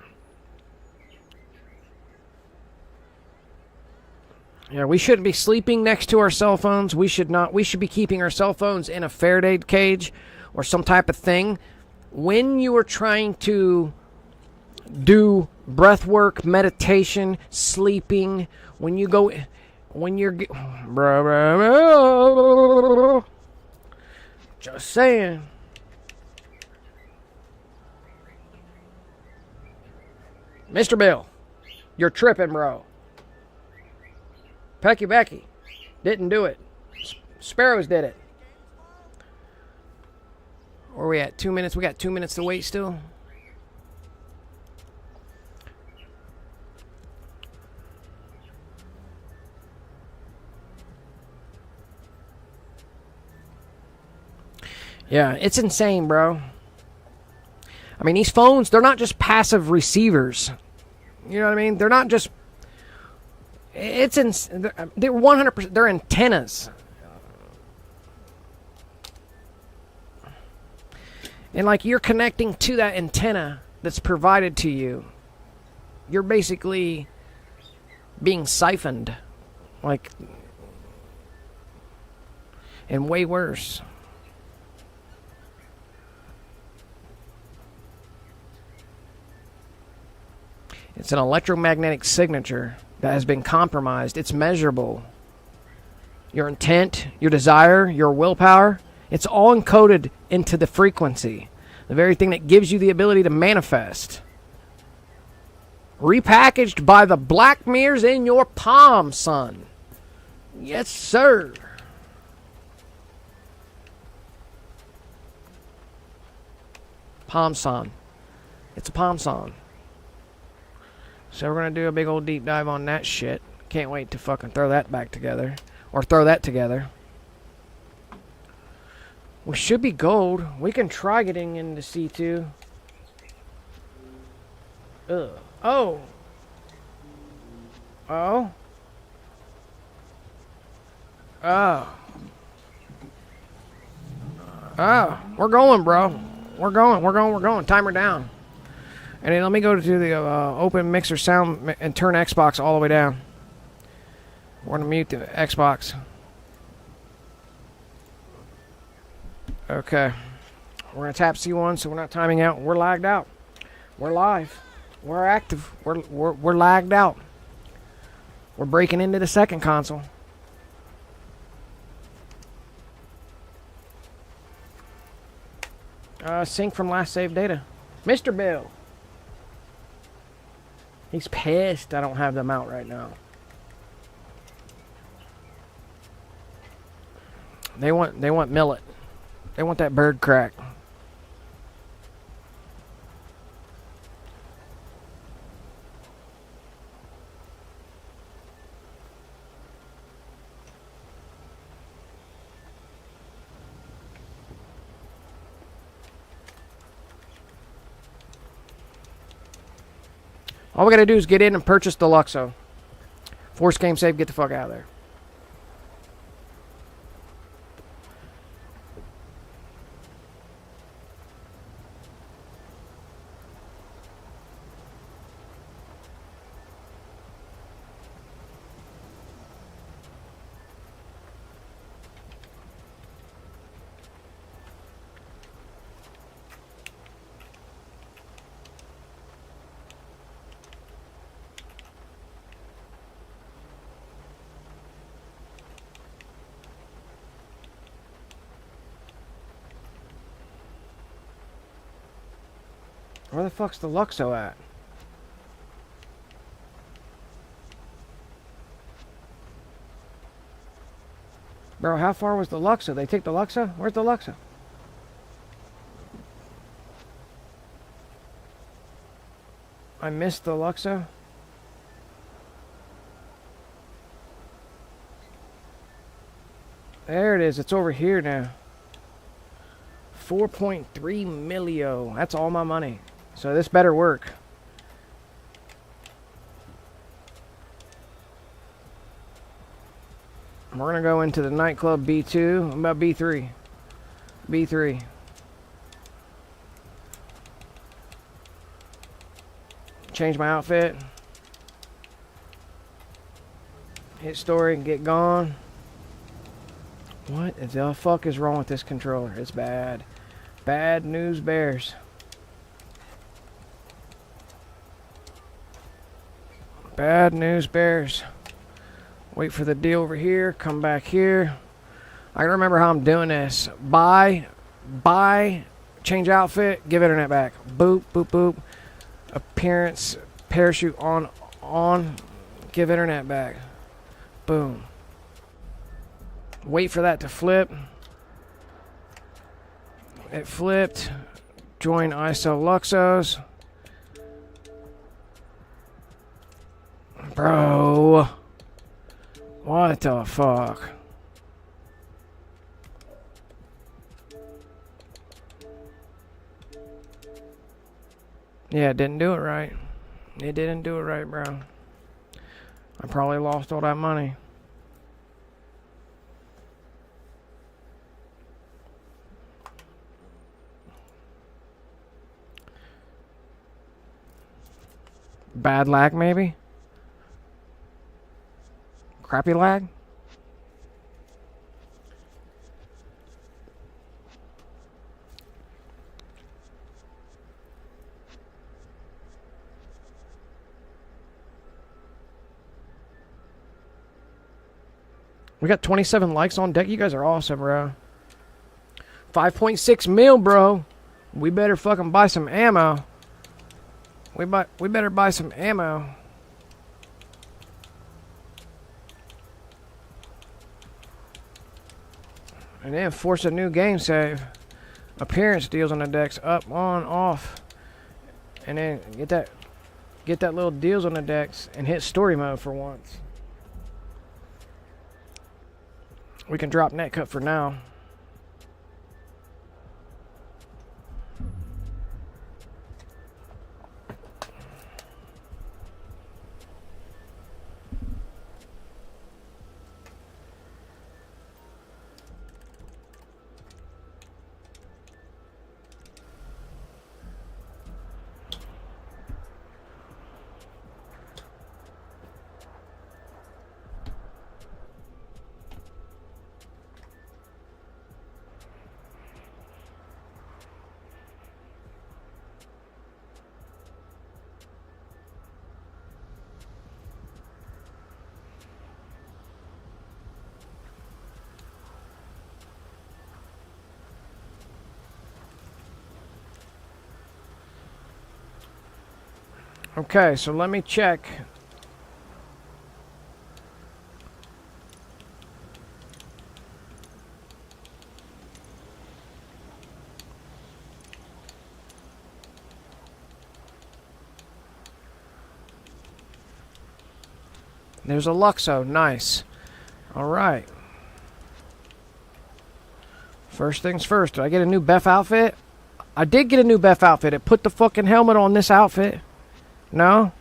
Yeah, we shouldn't be sleeping next to our cell phones. We should not. We should be keeping our cell phones in a Faraday cage or some type of thing. When you are trying to do breath work, meditation, sleeping, when you're just saying. Mr. Bill, you're tripping, bro. Becky didn't do it. Sparros did it. Where are we at? 2 minutes? We got 2 minutes to wait still. Yeah, it's insane, bro. I mean, these phones, they're not just passive receivers. You know what I mean? They're not just... They're 100%... They're antennas. And, like, you're connecting to that antenna that's provided to you. You're basically being siphoned. Like... And way worse. It's an electromagnetic signature that has been compromised. It's measurable. Your intent, your desire, your willpower, it's all encoded into the frequency. The very thing that gives you the ability to manifest. Repackaged by the black mirrors in your palm, son. Yes, sir. Palm son. It's a palm son. So we're going to do a big old deep dive on that shit. Can't wait to fucking throw that back together. Or throw that together. We should be gold. We can try getting into C2. Ugh. Oh. Oh. Oh. Oh. We're going, bro. We're going. Timer down. And then let me go to the open mixer sound and turn Xbox all the way down. We're going to mute the Xbox. Okay. We're going to tap C1 so we're not timing out. We're lagged out. We're live. We're active. We're lagged out. We're breaking into the second console. Sync from last saved data. Mr. Bill. He's pissed I don't have them out right now. They want millet. They want that bird crack. All we gotta do is get in and purchase the Luxo. Force game save, get the fuck out of there. Where the fuck's the Luxo at? Bro, how far was the Luxo? They take the Luxo? Where's the Luxo? I missed the ₕ There it is. It's over here now. 4.3 millio. That's all my money. So this better work. We're going to go into the nightclub B2. I'm about B3. B3. Change my outfit. Hit story and get gone. What the fuck is wrong with this controller? It's bad. Bad news bears. Bad news bears. Wait for the deal over here. Come back here. I gotta remember how I'm doing this. Buy, change outfit, give internet back. Boop, boop, boop. Appearance, parachute on, give internet back. Boom. Wait for that to flip. It flipped. Join ISO Luxos. Bro. What the fuck? Yeah, it didn't do it right. It didn't do it right, bro. I probably lost all that money. Bad lag, maybe? Crappy lag? We got 27 likes on deck. You guys are awesome, bro. 5.6 mil, bro. We better fucking buy some ammo. We better buy some ammo. And then force a new game save. Appearance deals on the decks. Up, on, off. And then get that little deals on the decks and hit story mode for once. We can drop netcut for now. Okay, so let me check. There's a Luxo, nice. All right. First things first, did I get a new Beth outfit? I did get a new Beth outfit. It put the fucking helmet on this outfit. No?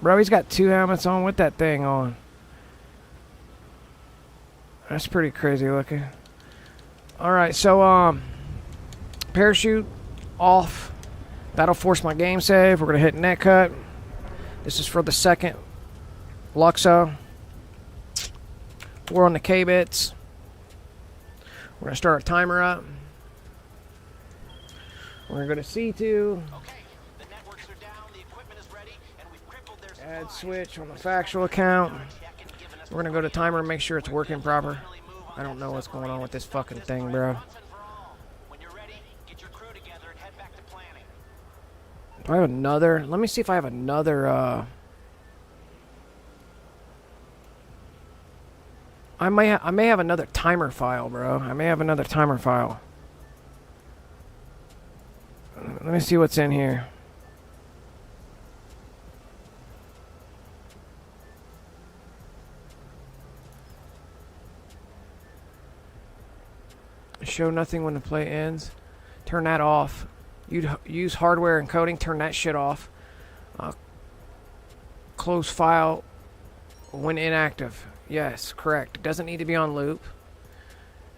Bro, he's got two helmets on with that thing on. That's pretty crazy looking. Alright, so, parachute off. That'll force my game save. We're going to hit netcut. This is for the second Luxo. We're on the K-bits. We're going to start our timer up. We're going to go to C2. Okay, the networks are down, the equipment is ready, and we've crippled their supply. Add switch on the factual account. We're going to go to timer and make sure it's working proper. I don't know what's going on with this fucking thing, bro. When you're ready, get your crew together and head back to planning. Do I have another? Let me see if I have another, I may have another timer file, bro. I may have another timer file. Let me see what's in here. Show nothing when the play ends. Turn that off. You'd use hardware encoding. Turn that shit off. Close file when inactive. Yes, correct. It doesn't need to be on loop.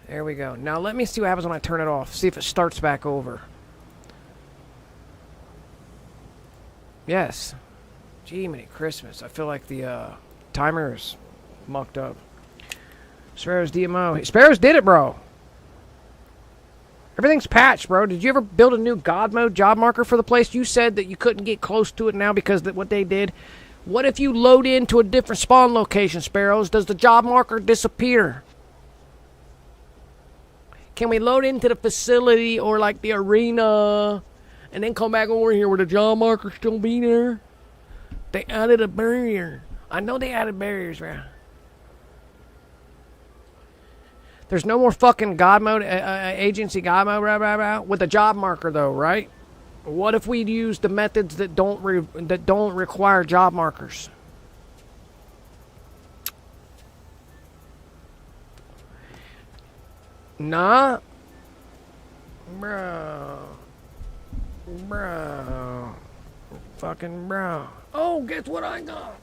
There we go. Now let me see what happens when I turn it off. See if it starts back over. Yes. Gee, many Christmas. I feel like the timer is mucked up. Sparros DMO. Sparros did it, bro. Everything's patched, bro. Did you ever build a new God mode job marker for the place? You said that you couldn't get close to it now because of what they did. What if you load into a different spawn location, Sparros? Does the job marker disappear? Can we load into the facility or like the arena and then come back over here where the job marker still be there? They added a barrier. I know they added barriers, man. There's no more fucking God mode, agency God mode, blah, blah, blah, with a job marker though, right? What if we use the methods that don't require job markers? Nah, bro, fucking bro. Oh, guess what I got?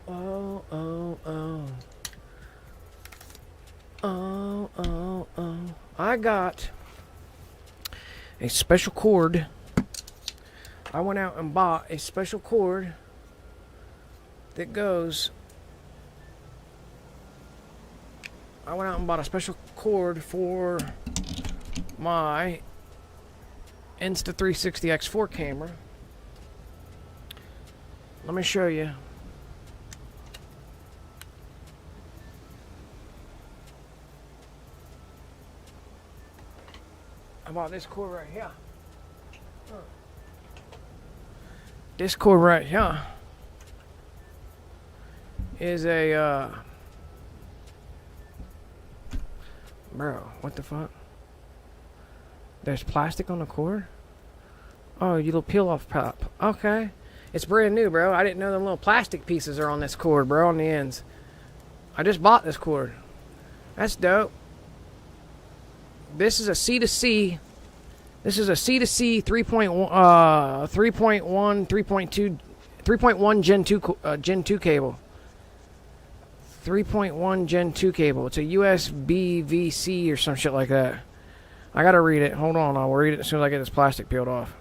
Oh. I got a special cord. I went out and bought a special cord that goes. I went out and bought a special cord for my Insta360X4 camera. Let me show you. I bought this cord right here. This cord right here is a bro, what the fuck? There's plastic on the cord? Oh, you little peel off pop. Okay. It's brand new, bro. I didn't know them little plastic pieces are on this cord, bro, on the ends. I just bought this cord. That's dope. This is a C2C. This is a C2C 3.1, 3.1 Gen 2 cable. 3.1 Gen 2 cable. It's a USB VC or some shit like that. I gotta read it. Hold on, I'll read it as soon as I get this plastic peeled off.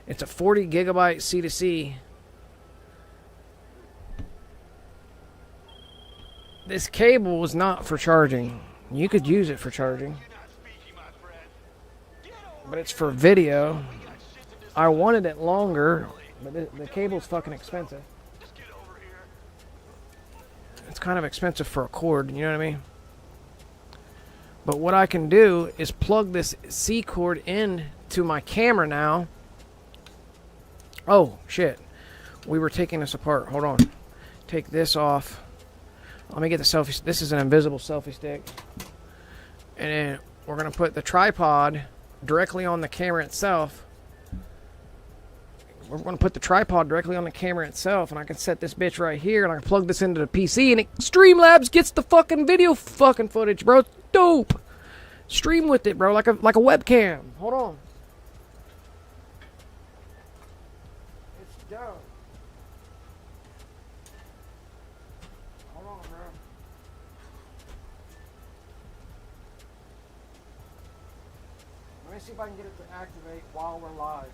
It's a 40 gigabyte C2C. This cable is not for charging. You could use it for charging, but it's for video. I wanted it longer, but the cable's fucking expensive. It's kind of expensive for a cord, you know what I mean? But what I can do is plug this C cord in to my camera now. Oh, shit. We were taking this apart. Hold on. Take this off. Let me get the selfie. This is an invisible selfie stick. And then we're going to put the tripod directly on the camera itself. We're going to put the tripod directly on the camera itself, and I can set this bitch right here, and I can plug this into the PC, and Streamlabs gets the fucking video fucking footage, bro. It's dope. Stream with it, bro, like a webcam. Hold on. It's dope. Hold on, bro. Let me see if I can get it to activate while we're live.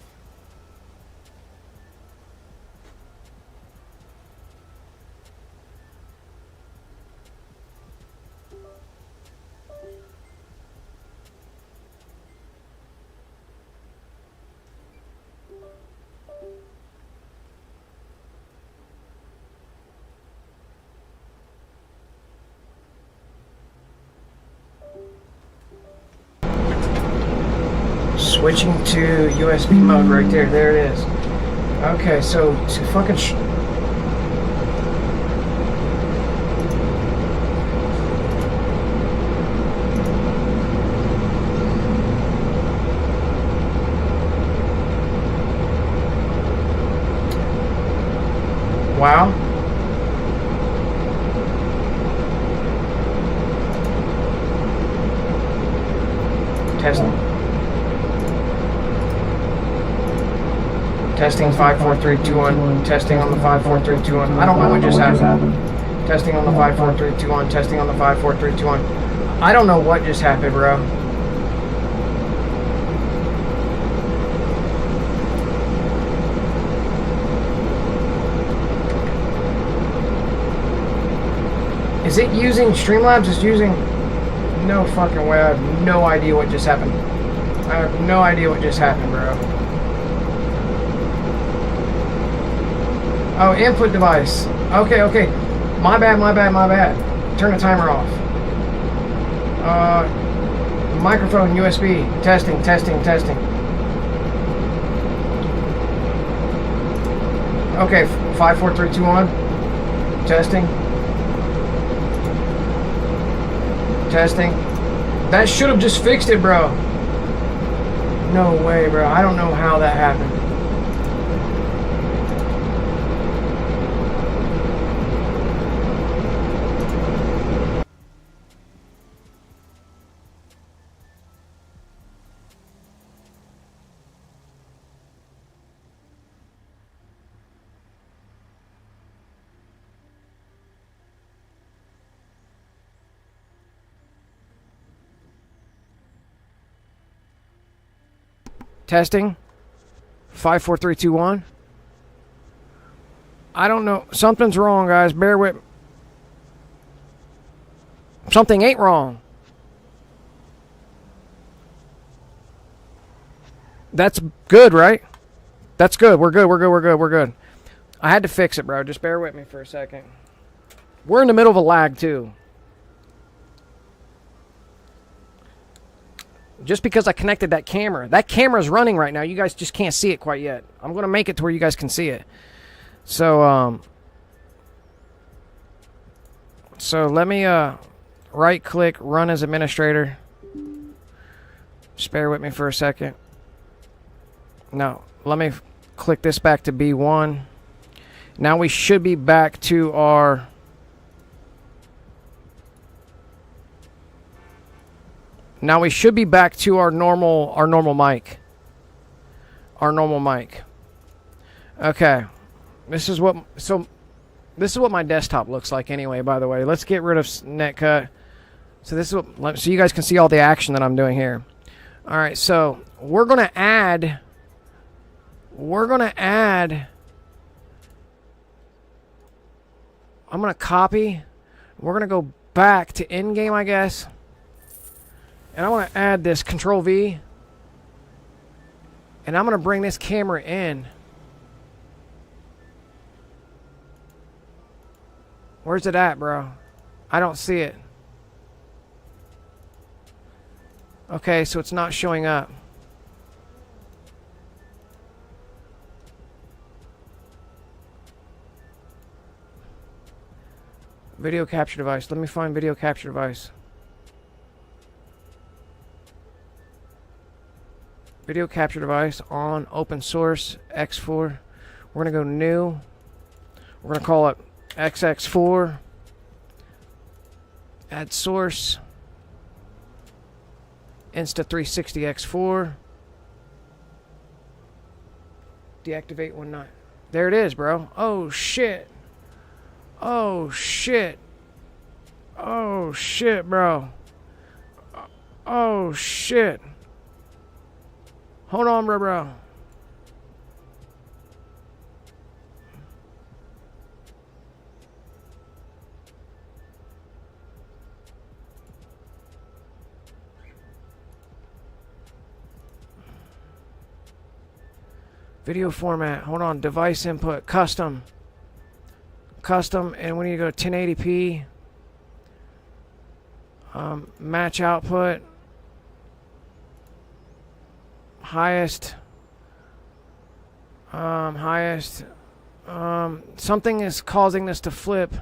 Switching to USB mode right there. There it is. Okay, so fucking Wow. Testing. Testing 5, 4, 3, 2, 1. Testing on the 5, 4, 3, 2, 1. I don't know what just happened. Testing on the 5, 4, 3, 2, 1. Testing on the 5, 4, 3, 2, 1. I don't know what just happened, bro. Is it using Streamlabs? It's using... No fucking way. I have no idea what just happened. I have no idea what just happened, bro. Oh, input device. Okay, okay. My bad, my bad, my bad. Turn the timer off. Microphone, USB. Testing, testing, testing. Okay, 5, 4, 3, 2, 1. Testing. Testing. That should have just fixed it, bro. No way, bro. I don't know how that happened. Testing. 5, 4, 3, 2, 1. I don't know. Something's wrong, guys. Bear with. Something ain't wrong. That's good, right? That's good. We're good. We're good. We're good. We're good. I had to fix it, bro. Just bear with me for a second. We're in the middle of a lag, too. Just because I connected that camera's running right now. You guys just can't see it quite yet. I'm going to make it to where you guys can see it. So let me right click, run as administrator. Just bear with me for a second. No, let me click this back to B1. Now we should be back to our... Now we should be back to our normal mic. Our normal mic. Okay. This is what my desktop looks like anyway, by the way. Let's get rid of netcut. So this is what, so you guys can see all the action that I'm doing here. All right, so we're going to add I'm going to copy. We're going to go back to in-game, I guess. And I want to add this Control V. And I'm going to bring this camera in. Where's it at, bro? I don't see it. Okay, so it's not showing up. Video capture device. Let me find video capture device. Video capture device on open source X4. We're going to go new. We're going to call it XX4. Add source. Insta360 X4. Deactivate 19. There it is, bro. Oh, shit. Oh, shit. Oh, shit, bro. Oh, shit. Hold on, bro. Video format. Hold on. Device input. Custom. Custom. And we need to go to 1080p. Match output. Highest. Highest. Something is causing this to flip.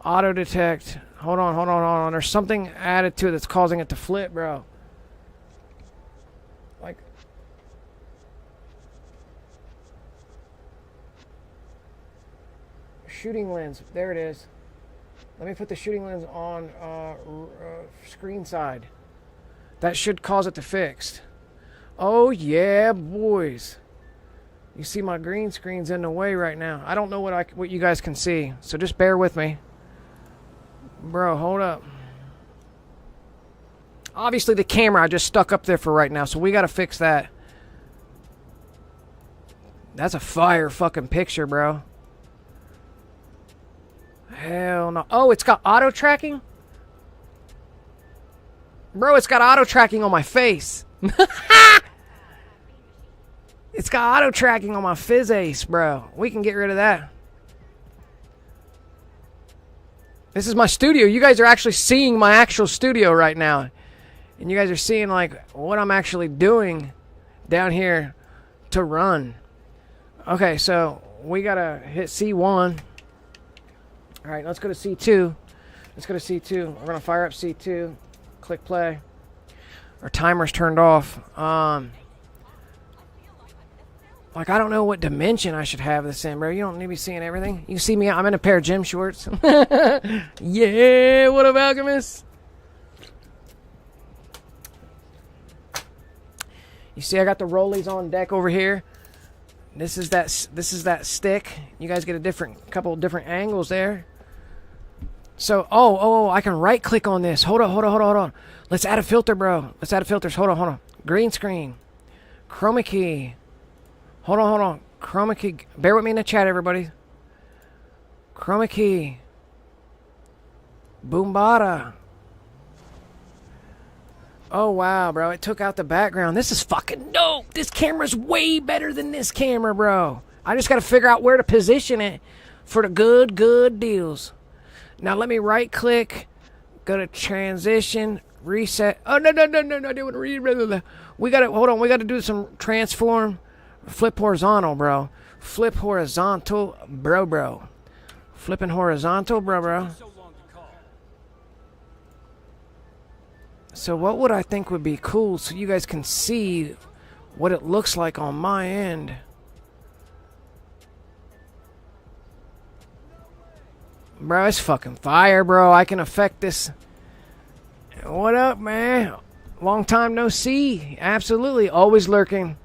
Auto detect. Hold on. There's something added to it that's causing it to flip, bro. Like. shooting lens. There it is. Let me put the shooting lens on screen side. That should cause it to fix. Oh yeah, boys. You see my green screen's in the way right now. I don't know what you guys can see, so just bear with me. Bro, hold up. Obviously the camera I just stuck up there for right now, so we gotta fix that. That's a fire fucking picture, bro. Hell no. Oh, it's got auto tracking? Bro, it's got auto tracking on my face. It's got auto tracking on my fizz-ace, bro. We can get rid of that. This is my studio. You guys are actually seeing my actual studio right now. And you guys are seeing like what I'm actually doing down here to run. Okay, so we gotta hit C1. Alright, let's go to C2. Let's go to C2. We're gonna fire up C2. Click play. Our timer's turned off. Like, I don't know what dimension I should have this in, bro. You don't need to be seeing everything. You see me, I'm in a pair of gym shorts. Yeah, what up, Alchemist? You see I got the rollies on deck over here. This is that stick. You guys get a couple of different angles there. So, I can right click on this. Hold on. Let's add a filter, bro. Let's add a filters. Hold on. Green screen. Chroma key. Hold on. Chroma key. Bear with me in the chat, everybody. Chroma key. Boombada. Oh, wow, bro. It took out the background. This is fucking dope. This camera's way better than this camera, bro. I just got to figure out where to position it for the good deals. Now, let me right-click. Go to transition. Reset. Oh, no. I didn't want to read. We got to, hold on. We got to do some transform. Flip horizontal, bro. Flip horizontal, bro. Flipping horizontal, bro. So what would I think would be cool so you guys can see what it looks like on my end? Bro, it's fucking fire, bro. I can affect this. What up, man? Long time no see. Absolutely. Always lurking.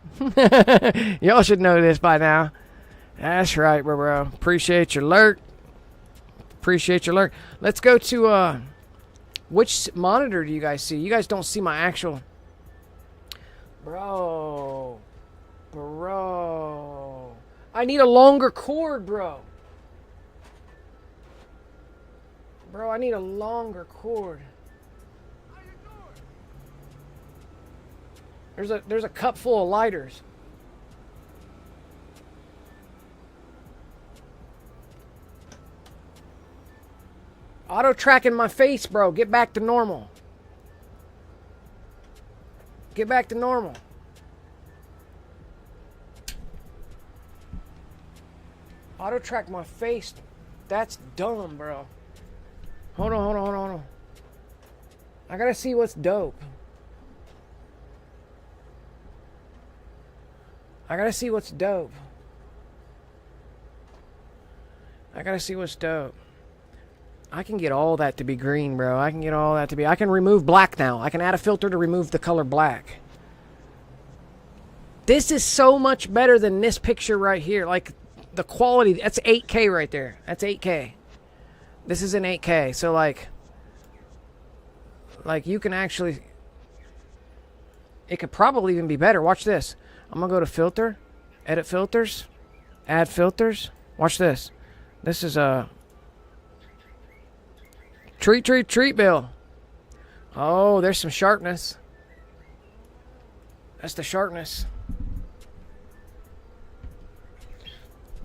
Y'all should know this by now. That's right, bro. Appreciate your lurk. Let's go to, which monitor do you guys see? You guys don't see my actual... Bro. I need a longer cord, bro. I need a longer cord. There's a cup full of lighters. Auto tracking my face, bro. Get back to normal. Auto track my face. That's dumb, bro. Hold on. I gotta see what's dope. I gotta see what's dope. I can get all that to be green, bro. I can remove black now. I can add a filter to remove the color black. This is so much better than this picture right here. Like, the quality, that's 8K right there. That's 8K. This is in 8K. So, like you can actually... It could probably even be better. Watch this. I'm going to go to filter, edit filters, add filters. Watch this. This is a treat bill. Oh, there's some sharpness. That's the sharpness.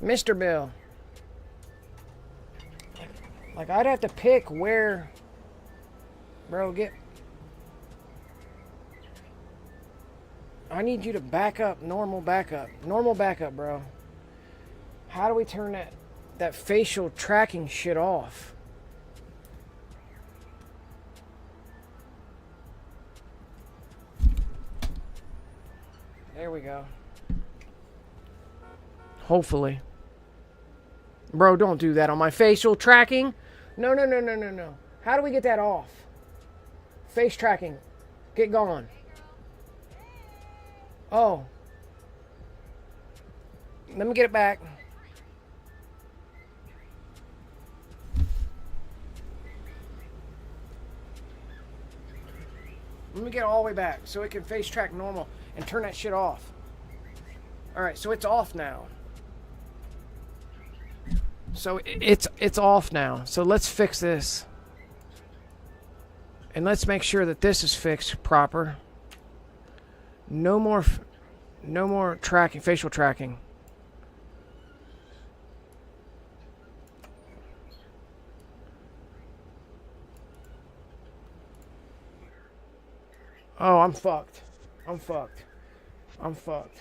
Mr. Bill. Like, I'd have to pick where... Bro, I need you to back up. Normal backup, bro. How do we turn that facial tracking shit off? There we go. Hopefully. Bro, don't do that on my facial tracking. No, no, no, no, no, no. How do we get that off? Face tracking. Get gone. Oh. Let me get it back. Let me get it all the way back so it can face track normal and turn that shit off. Alright, so it's off now. So it's off now. So let's fix this. And let's make sure that this is fixed proper. No more tracking, facial tracking. Oh, I'm fucked. I'm fucked. I'm fucked.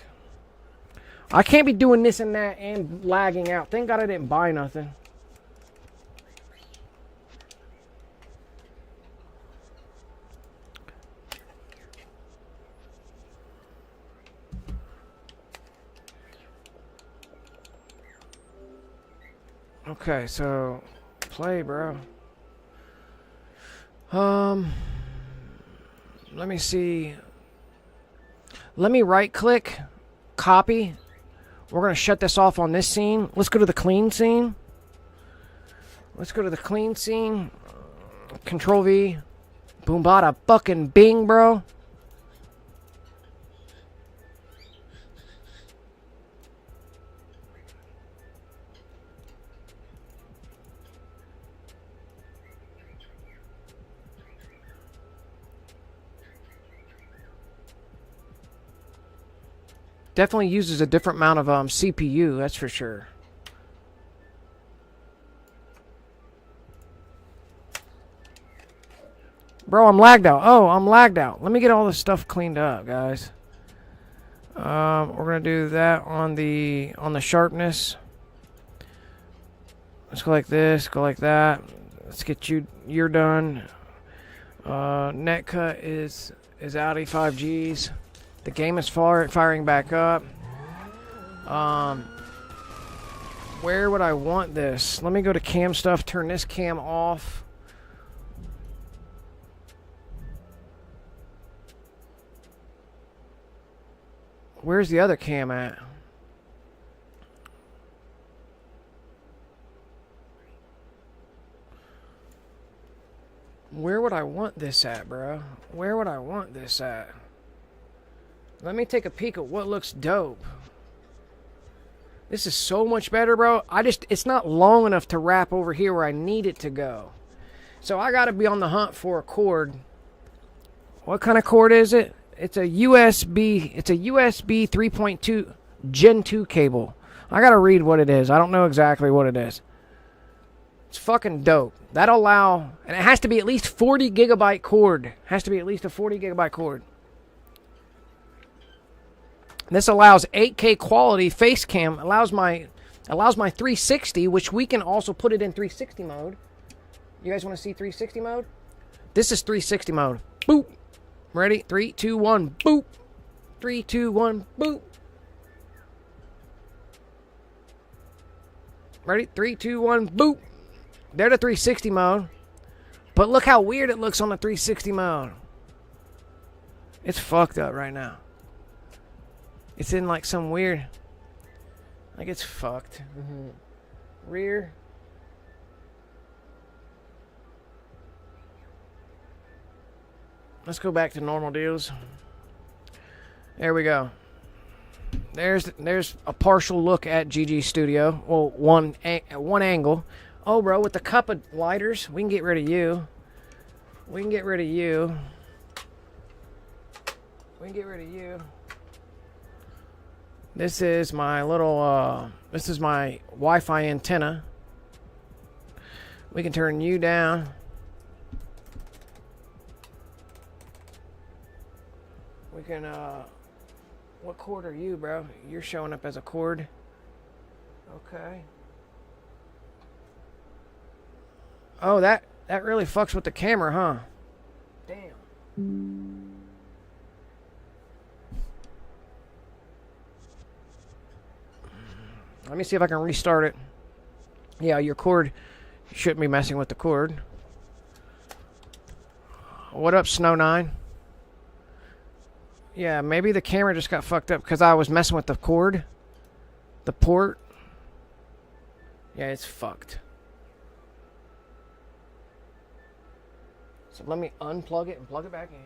I can't be doing this and that and lagging out. Thank God I didn't buy nothing. Okay, so play, bro. Let me see. Let me right click, copy. We're going to shut this off on this scene. Let's go to the clean scene. Let's go to the clean scene. Control V. Boom, bada, fucking bing, bro. Definitely uses a different amount of CPU, that's for sure. Bro, I'm lagged out. Oh, I'm lagged out. Let me get all this stuff cleaned up, guys. We're gonna do that on the sharpness. Let's go like this, go like that. Let's get you're done. Net cut is out 5Gs. The game is firing back up. Where would I want this? Let me go to cam stuff, turn this cam off. Where's the other cam at? Where would I want this at, bro? Where would I want this at? Let me take a peek at what looks dope. This is so much better, bro. It's not long enough to wrap over here where I need it to go. So I gotta be on the hunt for a cord. What kind of cord is it? It's a USB 3.2 Gen 2 cable. I gotta read what it is. I don't know exactly what it is. It's fucking dope. That'll allow, and it has to be at least 40 gigabyte cord. Has to be at least a 40 gigabyte cord. This allows 8K quality face cam. Allows my 360, which we can also put it in 360 mode. You guys want to see 360 mode? This is 360 mode. Boop. Ready? 3, 2, 1. Boop. 3, 2, 1. Boop. Ready? 3, 2, 1. Boop. They're the 360 mode. But look how weird it looks on the 360 mode. It's fucked up right now. It's in like some weird, like it's fucked. Rear. Let's go back to normal deals. There we go. There's a partial look at GG Studio. Well, one angle. Oh, bro, with the cup of lighters, we can get rid of you. We can get rid of you. We can get rid of you. This is my little, this is my Wi-Fi antenna. We can turn you down. We can, what cord are you, bro? You're showing up as a cord. Okay. Oh, that really fucks with the camera, huh? Damn. Let me see if I can restart it. Yeah, your cord, you shouldn't be messing with the cord. What up, Snow9? Yeah, maybe the camera just got fucked up because I was messing with the cord. The port. Yeah, it's fucked. So let me unplug it and plug it back in.